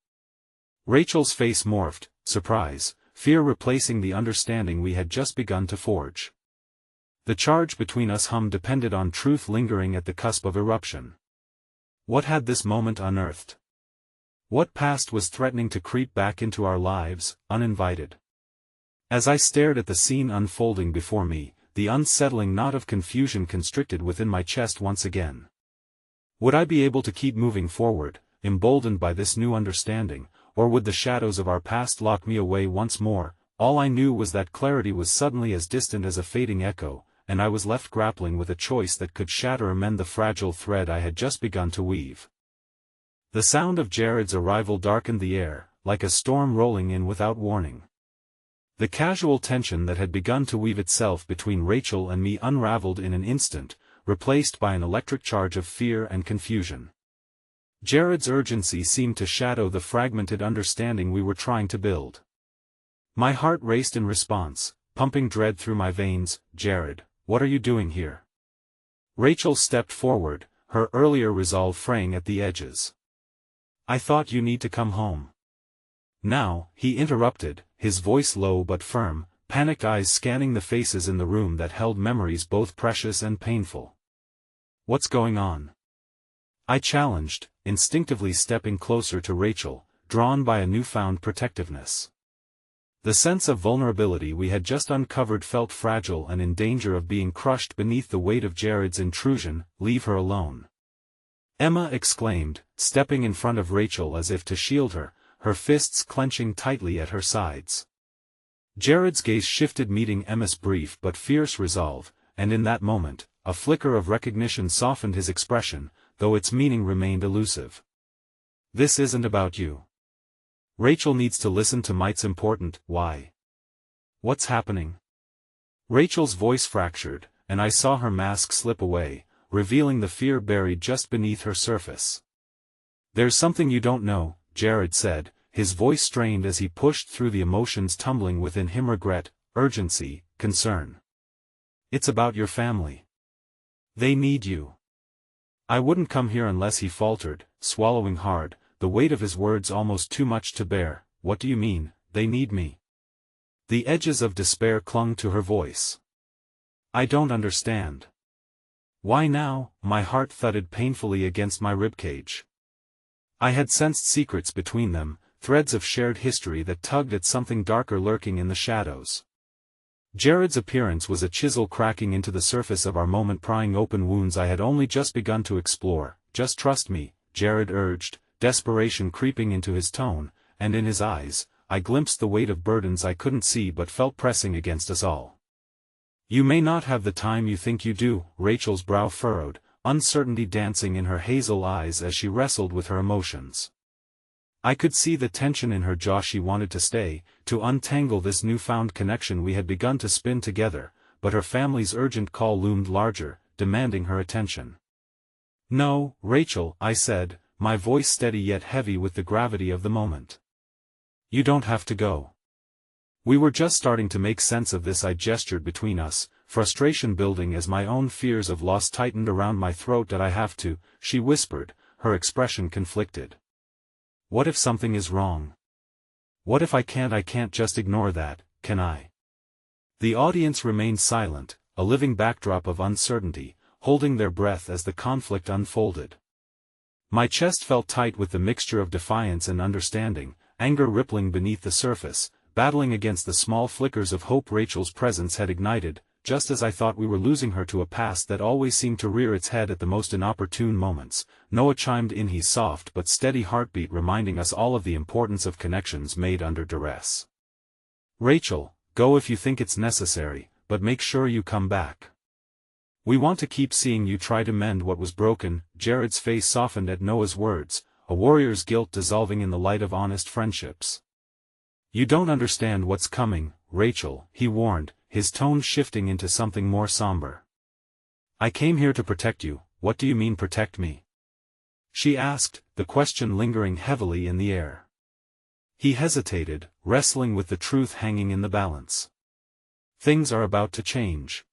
Rachel's face morphed, surprise, fear replacing the understanding we had just begun to forge. The charge between us depended on truth lingering at the cusp of eruption. What had this moment unearthed? What past was threatening to creep back into our lives, uninvited? As I stared at the scene unfolding before me, the unsettling knot of confusion constricted within my chest once again. Would I be able to keep moving forward, emboldened by this new understanding, or would the shadows of our past lock me away once more? All I knew was that clarity was suddenly as distant as a fading echo, and I was left grappling with a choice that could shatter or mend the fragile thread I had just begun to weave. The sound of Jared's arrival darkened the air, like a storm rolling in without warning. The casual tension that had begun to weave itself between Rachel and me unraveled in an instant, replaced by an electric charge of fear and confusion. Jared's urgency seemed to shadow the fragmented understanding we were trying to build. My heart raced in response, pumping dread through my veins. "Jared, what are you doing here?" Rachel stepped forward, her earlier resolve fraying at the edges. "I thought you need to come home." "Now," he interrupted, his voice low but firm, panicked eyes scanning the faces in the room that held memories both precious and painful. "What's going on?" I challenged, instinctively stepping closer to Rachel, drawn by a newfound protectiveness. The sense of vulnerability we had just uncovered felt fragile and in danger of being crushed beneath the weight of Jared's intrusion. "Leave her alone," Emma exclaimed, stepping in front of Rachel as if to shield her, her fists clenching tightly at her sides. Jared's gaze shifted, meeting Emma's brief but fierce resolve, and in that moment, a flicker of recognition softened his expression, though its meaning remained elusive. "This isn't about you. Rachel needs to listen to Mike's important." "Why? What's happening?" Rachel's voice fractured, and I saw her mask slip away, revealing the fear buried just beneath her surface. "There's something you don't know," Jared said, his voice strained as he pushed through the emotions tumbling within him: regret, urgency, concern. "It's about your family. They need you." "I wouldn't come here unless," he faltered, swallowing hard, the weight of his words almost too much to bear. "What do you mean, they need me?" The edges of despair clung to her voice. "I don't understand." "Why now?" My heart thudded painfully against my ribcage. I had sensed secrets between them, threads of shared history that tugged at something darker lurking in the shadows. Jared's appearance was a chisel cracking into the surface of our moment, prying open wounds I had only just begun to explore. "Just trust me," Jared urged, desperation creeping into his tone, and in his eyes, I glimpsed the weight of burdens I couldn't see but felt pressing against us all. "You may not have the time you think you do," Rachel's brow furrowed, uncertainty dancing in her hazel eyes as she wrestled with her emotions. I could see the tension in her jaw. She wanted to stay, to untangle this newfound connection we had begun to spin together, but her family's urgent call loomed larger, demanding her attention. "No, Rachel," I said, my voice steady yet heavy with the gravity of the moment. "You don't have to go." We were just starting to make sense of this. I gestured between us, frustration building as my own fears of loss tightened around my throat. "That I have to," she whispered, her expression conflicted. "What if something is wrong? What if I can't just ignore that, can I?" The audience remained silent, a living backdrop of uncertainty, holding their breath as the conflict unfolded. My chest felt tight with the mixture of defiance and understanding, anger rippling beneath the surface, battling against the small flickers of hope Rachel's presence had ignited. Just as I thought we were losing her to a past that always seemed to rear its head at the most inopportune moments, Noah chimed in, his soft but steady heartbeat reminding us all of the importance of connections made under duress. "Rachel, go if you think it's necessary, but make sure you come back. We want to keep seeing you try to mend what was broken." Jared's face softened at Noah's words, a warrior's guilt dissolving in the light of honest friendships. "You don't understand what's coming, Rachel," he warned, his tone shifting into something more somber. "I came here to protect you." "What do you mean, protect me?" she asked, the question lingering heavily in the air. He hesitated, wrestling with the truth hanging in the balance. Things are about to change.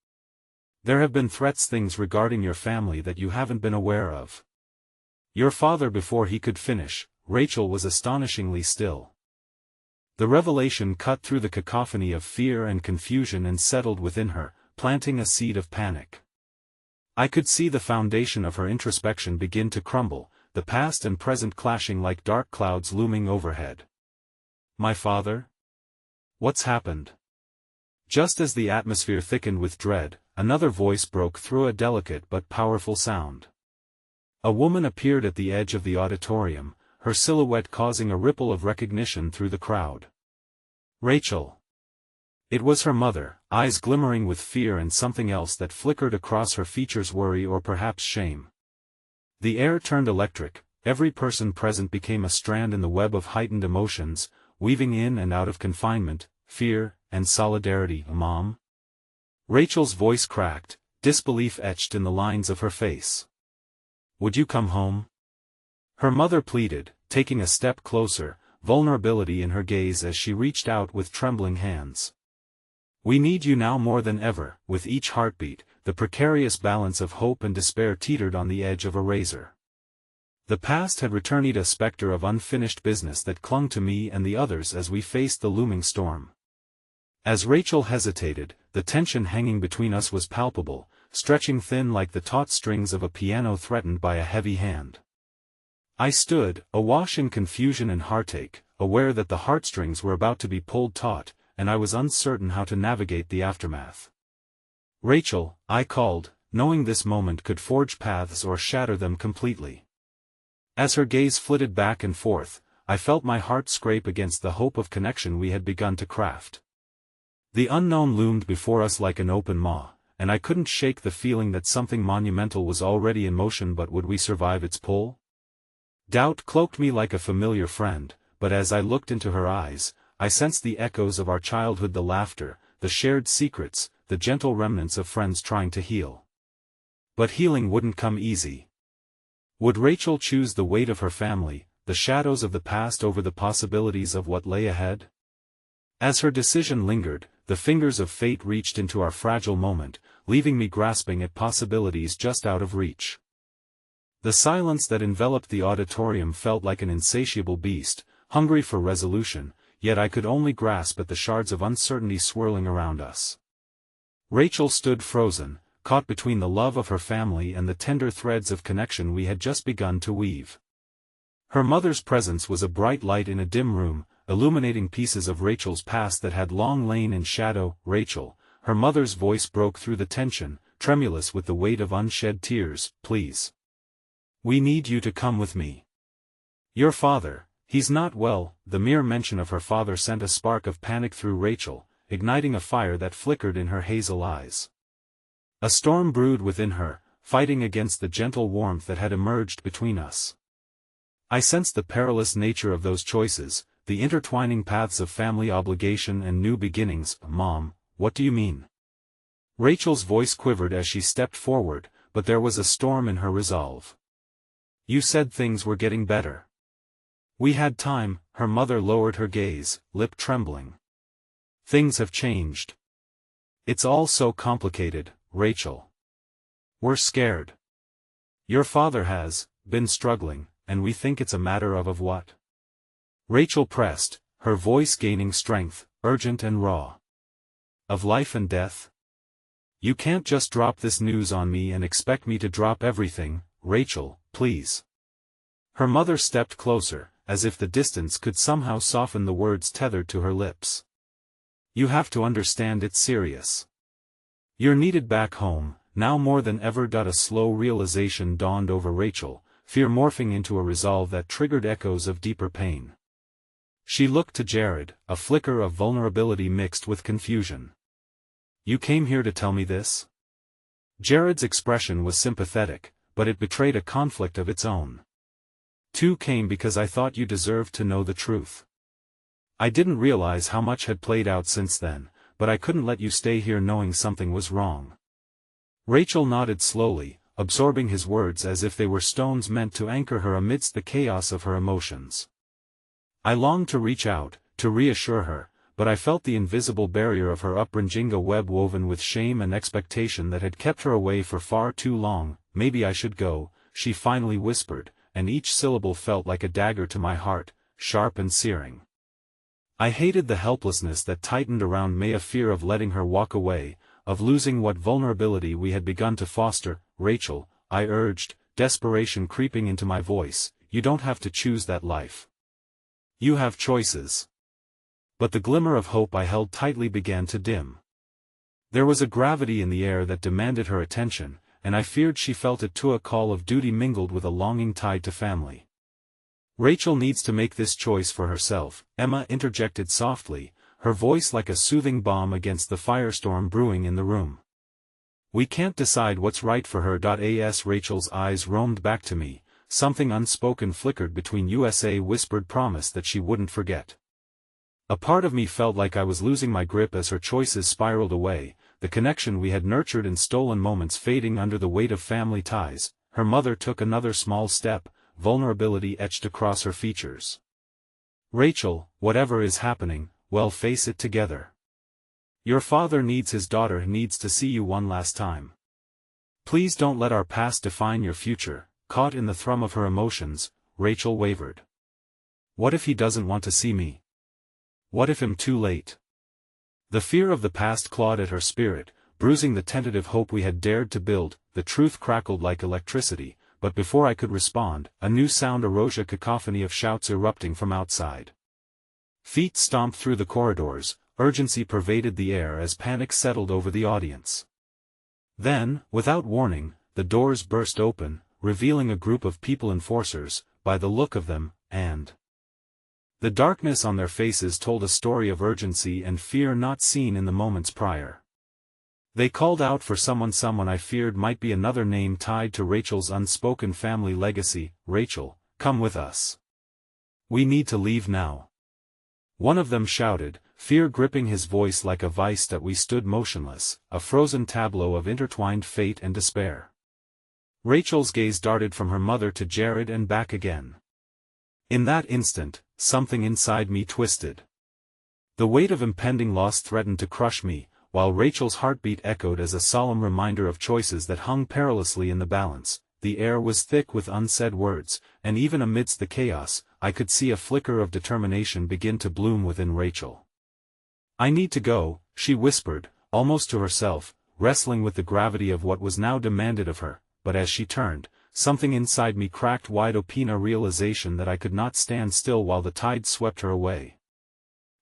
There have been things regarding your family that you haven't been aware of. Your father. Before he could finish, Rachel was astonishingly still. The revelation cut through the cacophony of fear and confusion and settled within her, planting a seed of panic. I could see the foundation of her introspection begin to crumble, the past and present clashing like dark clouds looming overhead. My father? What's happened? Just as the atmosphere thickened with dread, another voice broke through, a delicate but powerful sound. A woman appeared at the edge of the auditorium, her silhouette causing a ripple of recognition through the crowd. Rachel. It was her mother, eyes glimmering with fear and something else that flickered across her features, worry or perhaps shame. The air turned electric, every person present became a strand in the web of heightened emotions, weaving in and out of confinement, fear, and solidarity. Mom? Rachel's voice cracked, disbelief etched in the lines of her face. Would you come home? Her mother pleaded, taking a step closer, vulnerability in her gaze as she reached out with trembling hands. We need you now more than ever. With each heartbeat, the precarious balance of hope and despair teetered on the edge of a razor. The past had returned, a specter of unfinished business that clung to me and the others as we faced the looming storm. As Rachel hesitated, the tension hanging between us was palpable, stretching thin like the taut strings of a piano threatened by a heavy hand. I stood, awash in confusion and heartache, aware that the heartstrings were about to be pulled taut, and I was uncertain how to navigate the aftermath. Rachel, I called, knowing this moment could forge paths or shatter them completely. As her gaze flitted back and forth, I felt my heart scrape against the hope of connection we had begun to craft. The unknown loomed before us like an open maw, and I couldn't shake the feeling that something monumental was already in motion, but would we survive its pull? Doubt cloaked me like a familiar friend, but as I looked into her eyes, I sensed the echoes of our childhood, the laughter, the shared secrets, the gentle remnants of friends trying to heal. But healing wouldn't come easy. Would Rachel choose the weight of her family, the shadows of the past over the possibilities of what lay ahead? As her decision lingered, the fingers of fate reached into our fragile moment, leaving me grasping at possibilities just out of reach. The silence that enveloped the auditorium felt like an insatiable beast, hungry for resolution, yet I could only grasp at the shards of uncertainty swirling around us. Rachel stood frozen, caught between the love of her family and the tender threads of connection we had just begun to weave. Her mother's presence was a bright light in a dim room, illuminating pieces of Rachel's past that had long lain in shadow. Rachel, her mother's voice broke through the tension, tremulous with the weight of unshed tears. Please. We need you to come with me. Your father, he's not well. The mere mention of her father sent a spark of panic through Rachel, igniting a fire that flickered in her hazel eyes. A storm brewed within her, fighting against the gentle warmth that had emerged between us. I sensed the perilous nature of those choices, the intertwining paths of family obligation and new beginnings. Mom, what do you mean? Rachel's voice quivered as she stepped forward, but there was a storm in her resolve. You said things were getting better. We had time. Her mother lowered her gaze, lip trembling. Things have changed. It's all so complicated, Rachel. We're scared. Your father has been struggling, and we think it's a matter of what? Rachel pressed, her voice gaining strength, urgent and raw. Of life and death? You can't just drop this news on me and expect me to drop everything, Rachel, please. Her mother stepped closer, as if the distance could somehow soften the words tethered to her lips. You have to understand, it's serious. You're needed back home, now more than ever. A slow realization dawned over Rachel, fear morphing into a resolve that triggered echoes of deeper pain. She looked to Jared, a flicker of vulnerability mixed with confusion. You came here to tell me this? Jared's expression was sympathetic, but it betrayed a conflict of its own. Came because I thought you deserved to know the truth. I didn't realize how much had played out since then, but I couldn't let you stay here knowing something was wrong. Rachel nodded slowly, absorbing his words as if they were stones meant to anchor her amidst the chaos of her emotions. I longed to reach out, to reassure her, but I felt the invisible barrier of her upbringing, a web woven with shame and expectation that had kept her away for far too long. Maybe I should go, she finally whispered, and each syllable felt like a dagger to my heart, sharp and searing. I hated the helplessness that tightened around me, a fear of letting her walk away, of losing what vulnerability we had begun to foster. Rachel, I urged, desperation creeping into my voice, you don't have to choose that life. You have choices. But the glimmer of hope I held tightly began to dim. There was a gravity in the air that demanded her attention, and I feared she felt it too, a call of duty mingled with a longing tied to family. Rachel needs to make this choice for herself, Emma interjected softly, her voice like a soothing balm against the firestorm brewing in the room. We can't decide what's right for her. As Rachel's eyes roamed back to me, something unspoken flickered between us, a whispered promise that she wouldn't forget. A part of me felt like I was losing my grip as her choices spiraled away, the connection we had nurtured in stolen moments fading under the weight of family ties. Her mother took another small step, vulnerability etched across her features. Rachel, whatever is happening, well, face it together. Your father needs his daughter, he needs to see you one last time. Please don't let our past define your future. Caught in the thrum of her emotions, Rachel wavered. What if he doesn't want to see me? What if I'm too late? The fear of the past clawed at her spirit, bruising the tentative hope we had dared to build. The truth crackled like electricity, but before I could respond, a new sound arose, a cacophony of shouts erupting from outside. Feet stomped through the corridors, urgency pervaded the air as panic settled over the audience. Then, without warning, the doors burst open, revealing a group of people, enforcers, by the look of them, and the darkness on their faces told a story of urgency and fear not seen in the moments prior. They called out for someone I feared might be another name tied to Rachel's unspoken family legacy. Rachel, come with us. We need to leave now. One of them shouted, fear gripping his voice like a vice. That we stood motionless, a frozen tableau of intertwined fate and despair. Rachel's gaze darted from her mother to Jared and back again. In that instant, something inside me twisted. The weight of impending loss threatened to crush me, while Rachel's heartbeat echoed as a solemn reminder of choices that hung perilously in the balance. The air was thick with unsaid words, and even amidst the chaos, I could see a flicker of determination begin to bloom within Rachel. I need to go, she whispered, almost to herself, wrestling with the gravity of what was now demanded of her, but as she turned, something inside me cracked wide open, a realization that I could not stand still while the tide swept her away.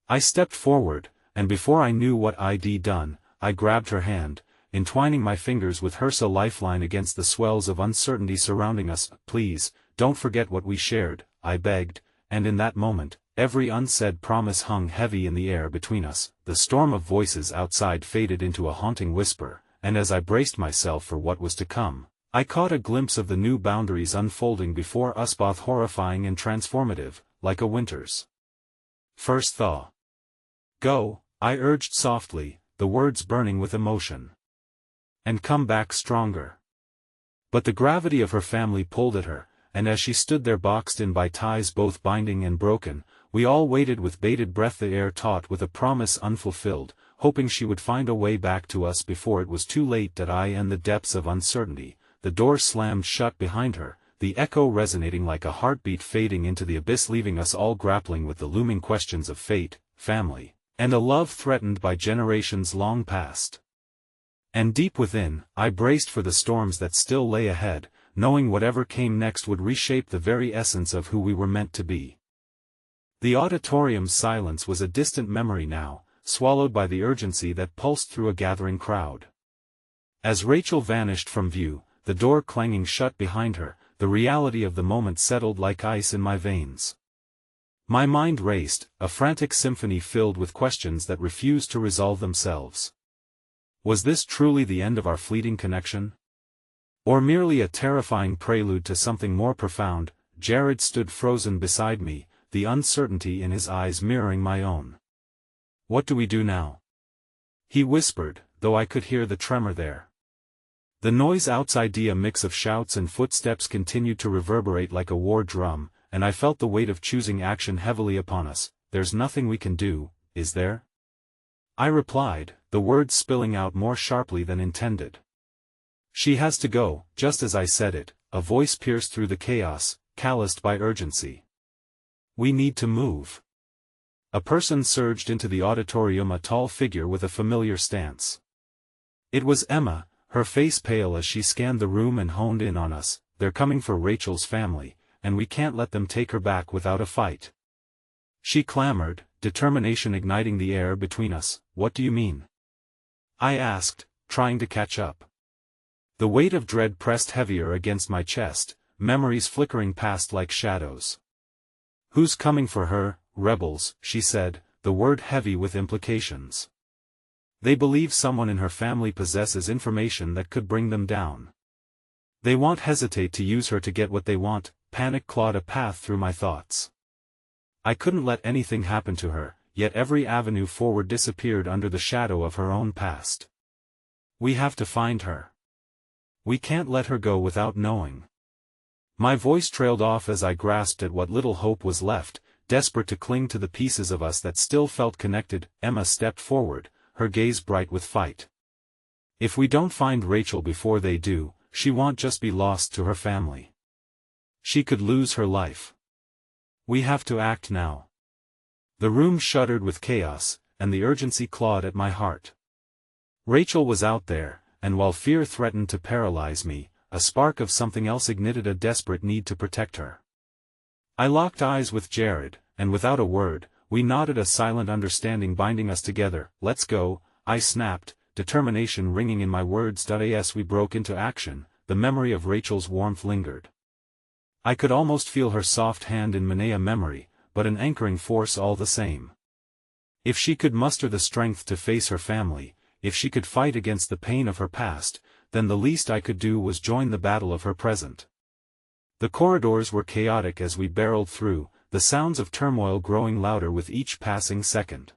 I stepped forward, and before I knew what I'd done, I grabbed her hand, entwining my fingers with hers, a lifeline against the swells of uncertainty surrounding us. Please, don't forget what we shared, I begged, and in that moment, every unsaid promise hung heavy in the air between us. The storm of voices outside faded into a haunting whisper, and as I braced myself for what was to come, I caught a glimpse of the new boundaries unfolding before us, both horrifying and transformative, like a winter's first thaw. Go, I urged softly, the words burning with emotion. And come back stronger. But the gravity of her family pulled at her, and as she stood there boxed in by ties both binding and broken, we all waited with bated breath, the air taut with a promise unfulfilled, hoping she would find a way back to us before it was too late. In the depths of uncertainty, the door slammed shut behind her, the echo resonating like a heartbeat fading into the abyss, leaving us all grappling with the looming questions of fate, family, and a love threatened by generations long past. And deep within, I braced for the storms that still lay ahead, knowing whatever came next would reshape the very essence of who we were meant to be. The auditorium's silence was a distant memory now, swallowed by the urgency that pulsed through a gathering crowd. As Rachel vanished from view, the door clanging shut behind her, the reality of the moment settled like ice in my veins. My mind raced, a frantic symphony filled with questions that refused to resolve themselves. Was this truly the end of our fleeting connection? Or merely a terrifying prelude to something more profound? Jared stood frozen beside me, the uncertainty in his eyes mirroring my own. What do we do now? He whispered, though I could hear the tremor there. The noise outside, a mix of shouts and footsteps, continued to reverberate like a war drum, and I felt the weight of choosing action heavily upon us. There's nothing we can do, is there? I replied, the words spilling out more sharply than intended. She has to go. Just as I said it, a voice pierced through the chaos, calloused by urgency. We need to move. A person surged into the auditorium, a tall figure with a familiar stance. It was Emma, her face pale as she scanned the room and honed in on us. They're coming for Rachel's family, and we can't let them take her back without a fight. She clamored, determination igniting the air between us. What do you mean? I asked, trying to catch up. The weight of dread pressed heavier against my chest, memories flickering past like shadows. Who's coming for her? Rebels, she said, the word heavy with implications. They believe someone in her family possesses information that could bring them down. They won't hesitate to use her to get what they want. Panic clawed a path through my thoughts. I couldn't let anything happen to her, yet every avenue forward disappeared under the shadow of her own past. We have to find her. We can't let her go without knowing. My voice trailed off as I grasped at what little hope was left, desperate to cling to the pieces of us that still felt connected. Emma stepped forward, her gaze bright with fight. If we don't find Rachel before they do, she won't just be lost to her family. She could lose her life. We have to act now. The room shuddered with chaos, and the urgency clawed at my heart. Rachel was out there, and while fear threatened to paralyze me, a spark of something else ignited a desperate need to protect her. I locked eyes with Jared, and without a word, we nodded, a silent understanding binding us together. Let's go, I snapped, determination ringing in my words. As we broke into action, the memory of Rachel's warmth lingered. I could almost feel her soft hand in Manea memory, but an anchoring force all the same. If she could muster the strength to face her family, if she could fight against the pain of her past, then the least I could do was join the battle of her present. The corridors were chaotic as we barreled through, the sounds of turmoil growing louder with each passing second.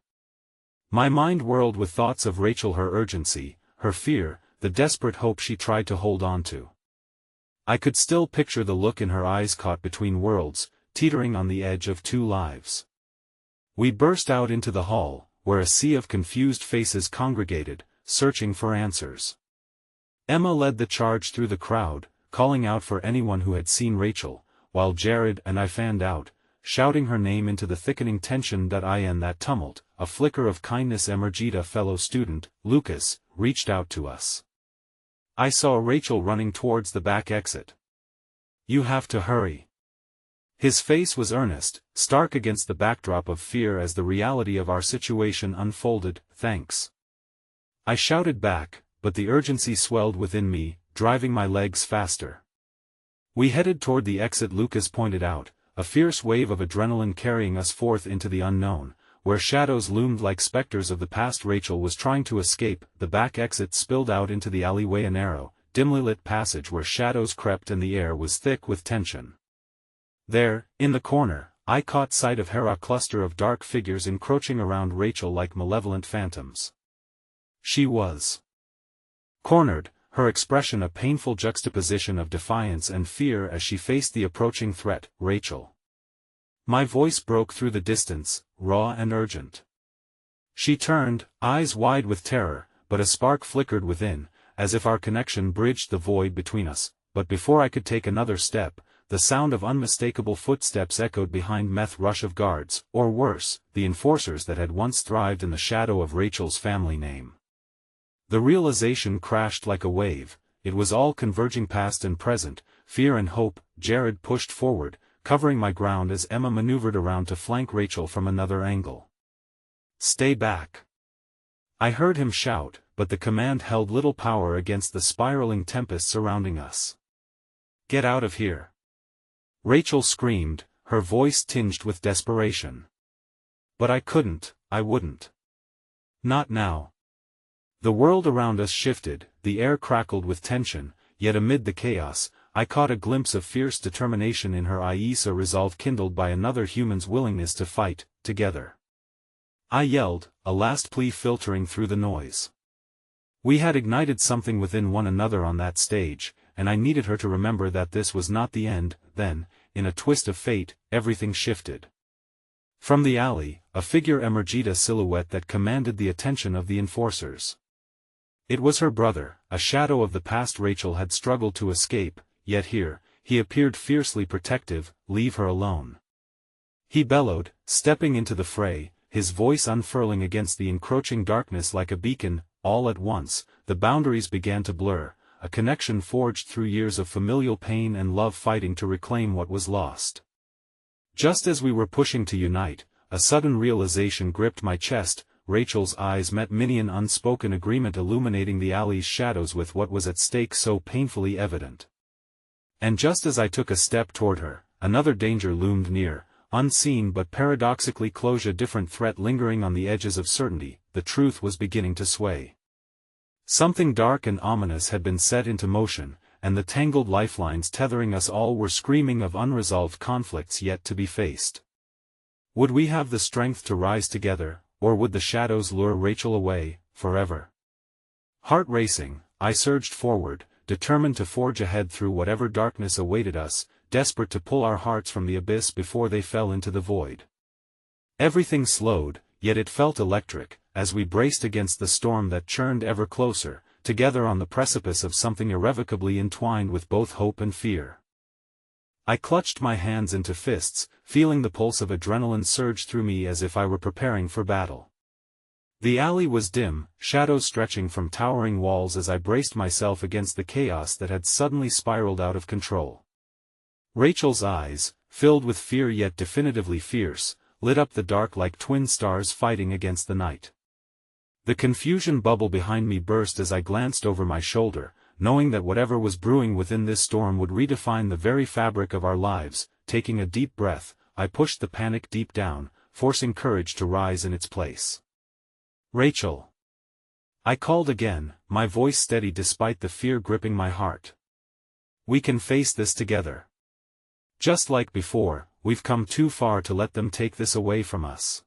My mind whirled with thoughts of Rachel, her urgency, her fear, the desperate hope she tried to hold on to. I could still picture the look in her eyes, caught between worlds, teetering on the edge of two lives. We burst out into the hall, where a sea of confused faces congregated, searching for answers. Emma led the charge through the crowd, calling out for anyone who had seen Rachel, while Jared and I fanned out, shouting her name into the thickening tension. In that tumult, a flicker of kindness emerged. A fellow student, Lucas, reached out to us. I saw Rachel running towards the back exit. You have to hurry. His face was earnest, stark against the backdrop of fear as the reality of our situation unfolded. Thanks. I shouted back, but the urgency swelled within me, driving my legs faster. We headed toward the exit Lucas pointed out, a fierce wave of adrenaline carrying us forth into the unknown, where shadows loomed like specters of the past. Rachel was trying to escape. The back exit spilled out into the alleyway, a narrow, dimly lit passage where shadows crept and the air was thick with tension. There, in the corner, I caught sight of her, a cluster of dark figures encroaching around Rachel like malevolent phantoms. She was cornered, her expression a painful juxtaposition of defiance and fear as she faced the approaching threat. Rachel. My voice broke through the distance, raw and urgent. She turned, eyes wide with terror, but a spark flickered within, as if our connection bridged the void between us. But before I could take another step, the sound of unmistakable footsteps echoed behind me. Rush of guards, or worse, the enforcers that had once thrived in the shadow of Rachel's family name. The realization crashed like a wave. It was all converging, past and present, fear and hope. Jared pushed forward, covering my ground as Emma maneuvered around to flank Rachel from another angle. Stay back. I heard him shout, but the command held little power against the spiraling tempest surrounding us. Get out of here. Rachel screamed, her voice tinged with desperation. But I couldn't, I wouldn't. Not now. The world around us shifted, the air crackled with tension, yet amid the chaos, I caught a glimpse of fierce determination in her eyes, a resolve kindled by another human's willingness to fight, together. I yelled, a last plea filtering through the noise. We had ignited something within one another on that stage, and I needed her to remember that this was not the end. Then, in a twist of fate, everything shifted. From the alley, a figure emerged, a silhouette that commanded the attention of the enforcers. It was her brother, a shadow of the past Rachel had struggled to escape, yet here, he appeared fiercely protective. "Leave her alone," he bellowed, stepping into the fray, his voice unfurling against the encroaching darkness like a beacon. All at once, the boundaries began to blur, a connection forged through years of familial pain and love fighting to reclaim what was lost. Just as we were pushing to unite, a sudden realization gripped my chest. Rachel's eyes met mine, an unspoken agreement illuminating the alley's shadows with what was at stake so painfully evident. And just as I took a step toward her, another danger loomed near, unseen but paradoxically close, a different threat lingering on the edges of certainty. The truth was beginning to sway. Something dark and ominous had been set into motion, and the tangled lifelines tethering us all were screaming of unresolved conflicts yet to be faced. Would we have the strength to rise together, or would the shadows lure Rachel away, forever? Heart racing, I surged forward, determined to forge ahead through whatever darkness awaited us, desperate to pull our hearts from the abyss before they fell into the void. Everything slowed, yet it felt electric, as we braced against the storm that churned ever closer, together on the precipice of something irrevocably entwined with both hope and fear. I clutched my hands into fists, feeling the pulse of adrenaline surge through me as if I were preparing for battle. The alley was dim, shadows stretching from towering walls as I braced myself against the chaos that had suddenly spiraled out of control. Rachel's eyes, filled with fear yet definitively fierce, lit up the dark like twin stars fighting against the night. The confusion bubble behind me burst as I glanced over my shoulder, knowing that whatever was brewing within this storm would redefine the very fabric of our lives. Taking a deep breath, I pushed the panic deep down, forcing courage to rise in its place. "Rachel!" I called again, my voice steady despite the fear gripping my heart. "We can face this together. Just like before, we've come too far to let them take this away from us."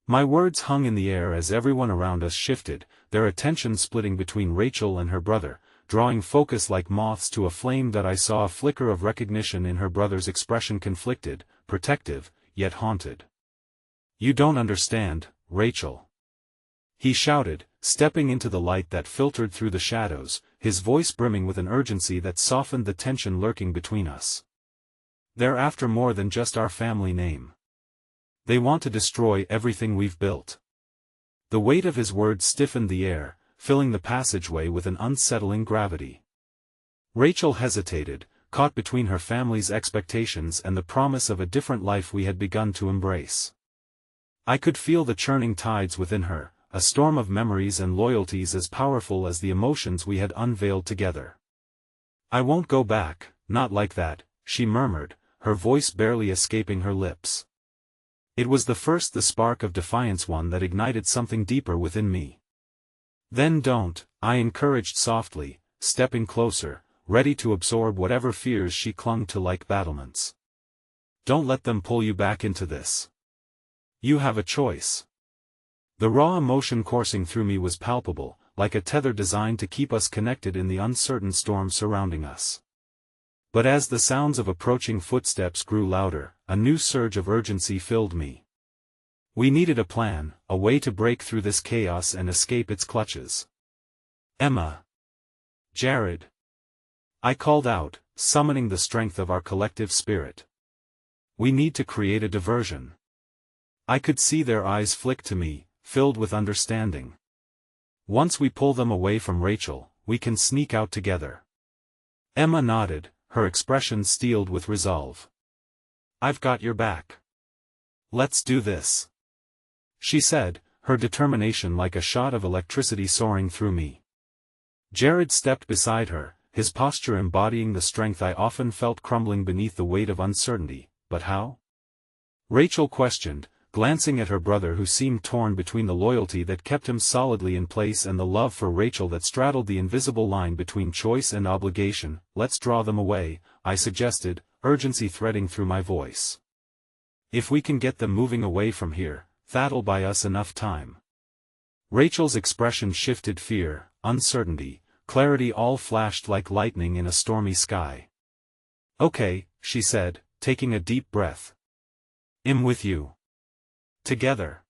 My words hung in the air as everyone around us shifted, their attention splitting between Rachel and her brother, drawing focus like moths to a flame. That I saw a flicker of recognition in her brother's expression, conflicted, protective, yet haunted. "You don't understand, Rachel," he shouted, stepping into the light that filtered through the shadows, his voice brimming with an urgency that softened the tension lurking between us. "They're after more than just our family name. They want to destroy everything we've built." The weight of his words stiffened the air, filling the passageway with an unsettling gravity. Rachel hesitated, caught between her family's expectations and the promise of a different life we had begun to embrace. I could feel the churning tides within her, a storm of memories and loyalties as powerful as the emotions we had unveiled together. "I won't go back, not like that," she murmured, her voice barely escaping her lips. It was the spark of defiance, one that ignited something deeper within me. "Then don't," I encouraged softly, stepping closer, ready to absorb whatever fears she clung to like battlements. "Don't let them pull you back into this. You have a choice." The raw emotion coursing through me was palpable, like a tether designed to keep us connected in the uncertain storm surrounding us. But as the sounds of approaching footsteps grew louder, a new surge of urgency filled me. We needed a plan, a way to break through this chaos and escape its clutches. "Emma! Jared!" I called out, summoning the strength of our collective spirit. "We need to create a diversion." I could see their eyes flick to me, filled with understanding. "Once we pull them away from Rachel, we can sneak out together." Emma nodded, her expression steeled with resolve. "I've got your back. Let's do this," she said, her determination like a shot of electricity soaring through me. Jared stepped beside her, his posture embodying the strength I often felt crumbling beneath the weight of uncertainty. "But how?" Rachel questioned, glancing at her brother who seemed torn between the loyalty that kept him solidly in place and the love for Rachel that straddled the invisible line between choice and obligation. "Let's draw them away," I suggested, urgency threading through my voice. "If we can get them moving away from here, that'll buy us enough time." Rachel's expression shifted. Fear, uncertainty, clarity all flashed like lightning in a stormy sky. "Okay," she said, taking a deep breath. "I'm with you. Together."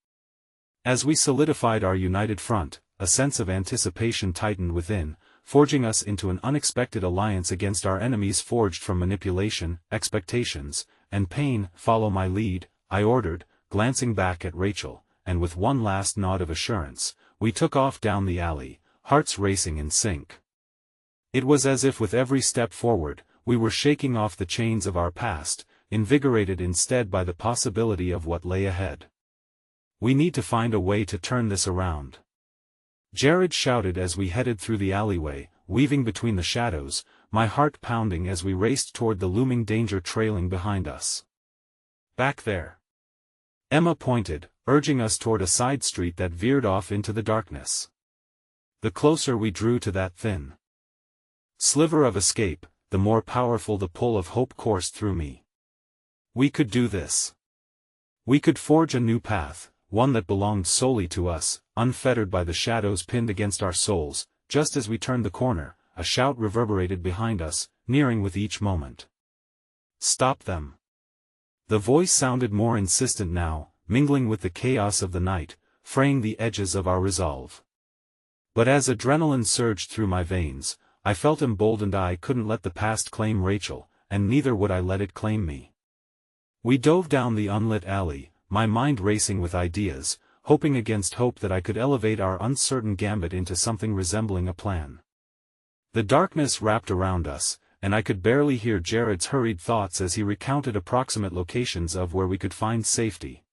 As we solidified our united front, a sense of anticipation tightened within, forging us into an unexpected alliance against our enemies forged from manipulation, expectations, and pain. "Follow my lead," I ordered, glancing back at Rachel, and with one last nod of assurance, we took off down the alley, hearts racing in sync. It was as if with every step forward, we were shaking off the chains of our past, invigorated instead by the possibility of what lay ahead. "We need to find a way to turn this around," Jared shouted as we headed through the alleyway, weaving between the shadows, my heart pounding as we raced toward the looming danger trailing behind us. "Back there," Emma pointed, urging us toward a side street that veered off into the darkness. The closer we drew to that thin sliver of escape, the more powerful the pull of hope coursed through me. We could do this. We could forge a new path, one that belonged solely to us, unfettered by the shadows pinned against our souls. Just as we turned the corner, a shout reverberated behind us, nearing with each moment. "Stop them!" The voice sounded more insistent now, mingling with the chaos of the night, fraying the edges of our resolve. But as adrenaline surged through my veins, I felt emboldened. I couldn't let the past claim Rachel, and neither would I let it claim me. We dove down the unlit alley, my mind racing with ideas, hoping against hope that I could elevate our uncertain gambit into something resembling a plan. The darkness wrapped around us, and I could barely hear Jared's hurried thoughts as he recounted approximate locations of where we could find safety.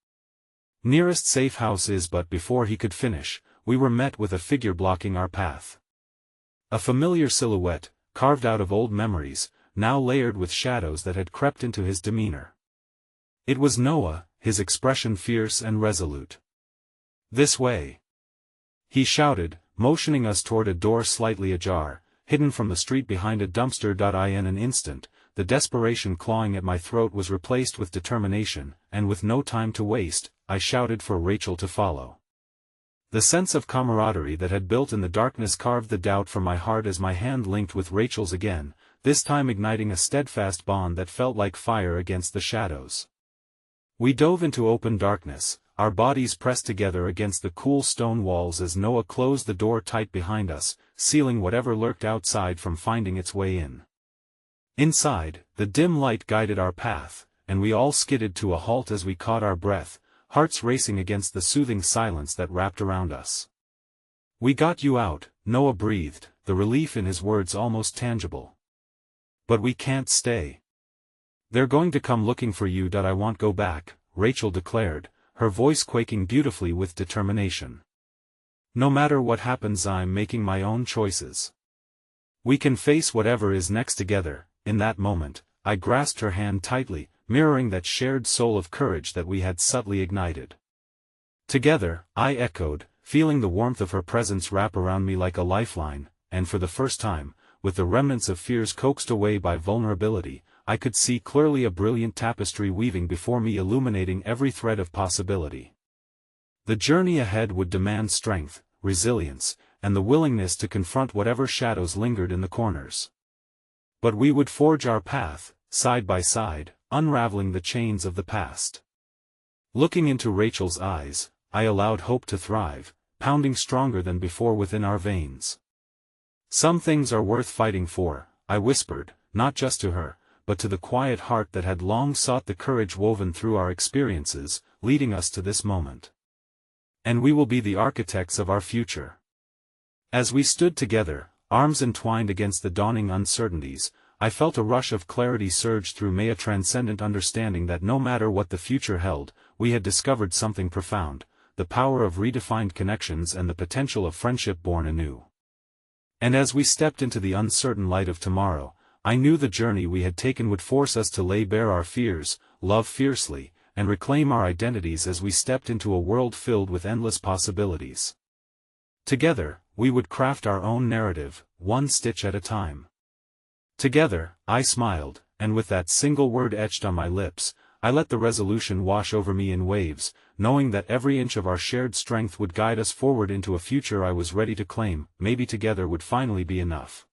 "Nearest safe house is," but before he could finish, we were met with a figure blocking our path. A familiar silhouette, carved out of old memories, now layered with shadows that had crept into his demeanor. It was Noah, his expression fierce and resolute. "This way," he shouted, motioning us toward a door slightly ajar, hidden from the street behind a dumpster. In an instant, the desperation clawing at my throat was replaced with determination, and with no time to waste, I shouted for Rachel to follow. The sense of camaraderie that had built in the darkness carved the doubt from my heart as my hand linked with Rachel's again, this time igniting a steadfast bond that felt like fire against the shadows. We dove into open darkness, our bodies pressed together against the cool stone walls as Noah closed the door tight behind us, sealing whatever lurked outside from finding its way in. Inside, the dim light guided our path, and we all skidded to a halt as we caught our breath, hearts racing against the soothing silence that wrapped around us. "We got you out," Noah breathed, the relief in his words almost tangible. "But we can't stay. They're going to come looking for you. I won't go back," Rachel declared, her voice quaking beautifully with determination. "No matter what happens, I'm making my own choices. We can face whatever is next together." In that moment, I grasped her hand tightly, mirroring that shared soul of courage that we had subtly ignited. "Together," I echoed, feeling the warmth of her presence wrap around me like a lifeline, and for the first time, with the remnants of fears coaxed away by vulnerability, I could see clearly a brilliant tapestry weaving before me, illuminating every thread of possibility. The journey ahead would demand strength, resilience, and the willingness to confront whatever shadows lingered in the corners. But we would forge our path, side by side, unraveling the chains of the past. Looking into Rachel's eyes, I allowed hope to thrive, pounding stronger than before within our veins. "Some things are worth fighting for," I whispered, not just to her, but to the quiet heart that had long sought the courage woven through our experiences, leading us to this moment. "And we will be the architects of our future." As we stood together, arms entwined against the dawning uncertainties, I felt a rush of clarity surge through me, a transcendent understanding that no matter what the future held, we had discovered something profound, the power of redefined connections and the potential of friendship born anew. And as we stepped into the uncertain light of tomorrow, I knew the journey we had taken would force us to lay bare our fears, love fiercely, and reclaim our identities as we stepped into a world filled with endless possibilities. Together, we would craft our own narrative, one stitch at a time. Together, I smiled, and with that single word etched on my lips, I let the resolution wash over me in waves, knowing that every inch of our shared strength would guide us forward into a future I was ready to claim. Maybe together would finally be enough.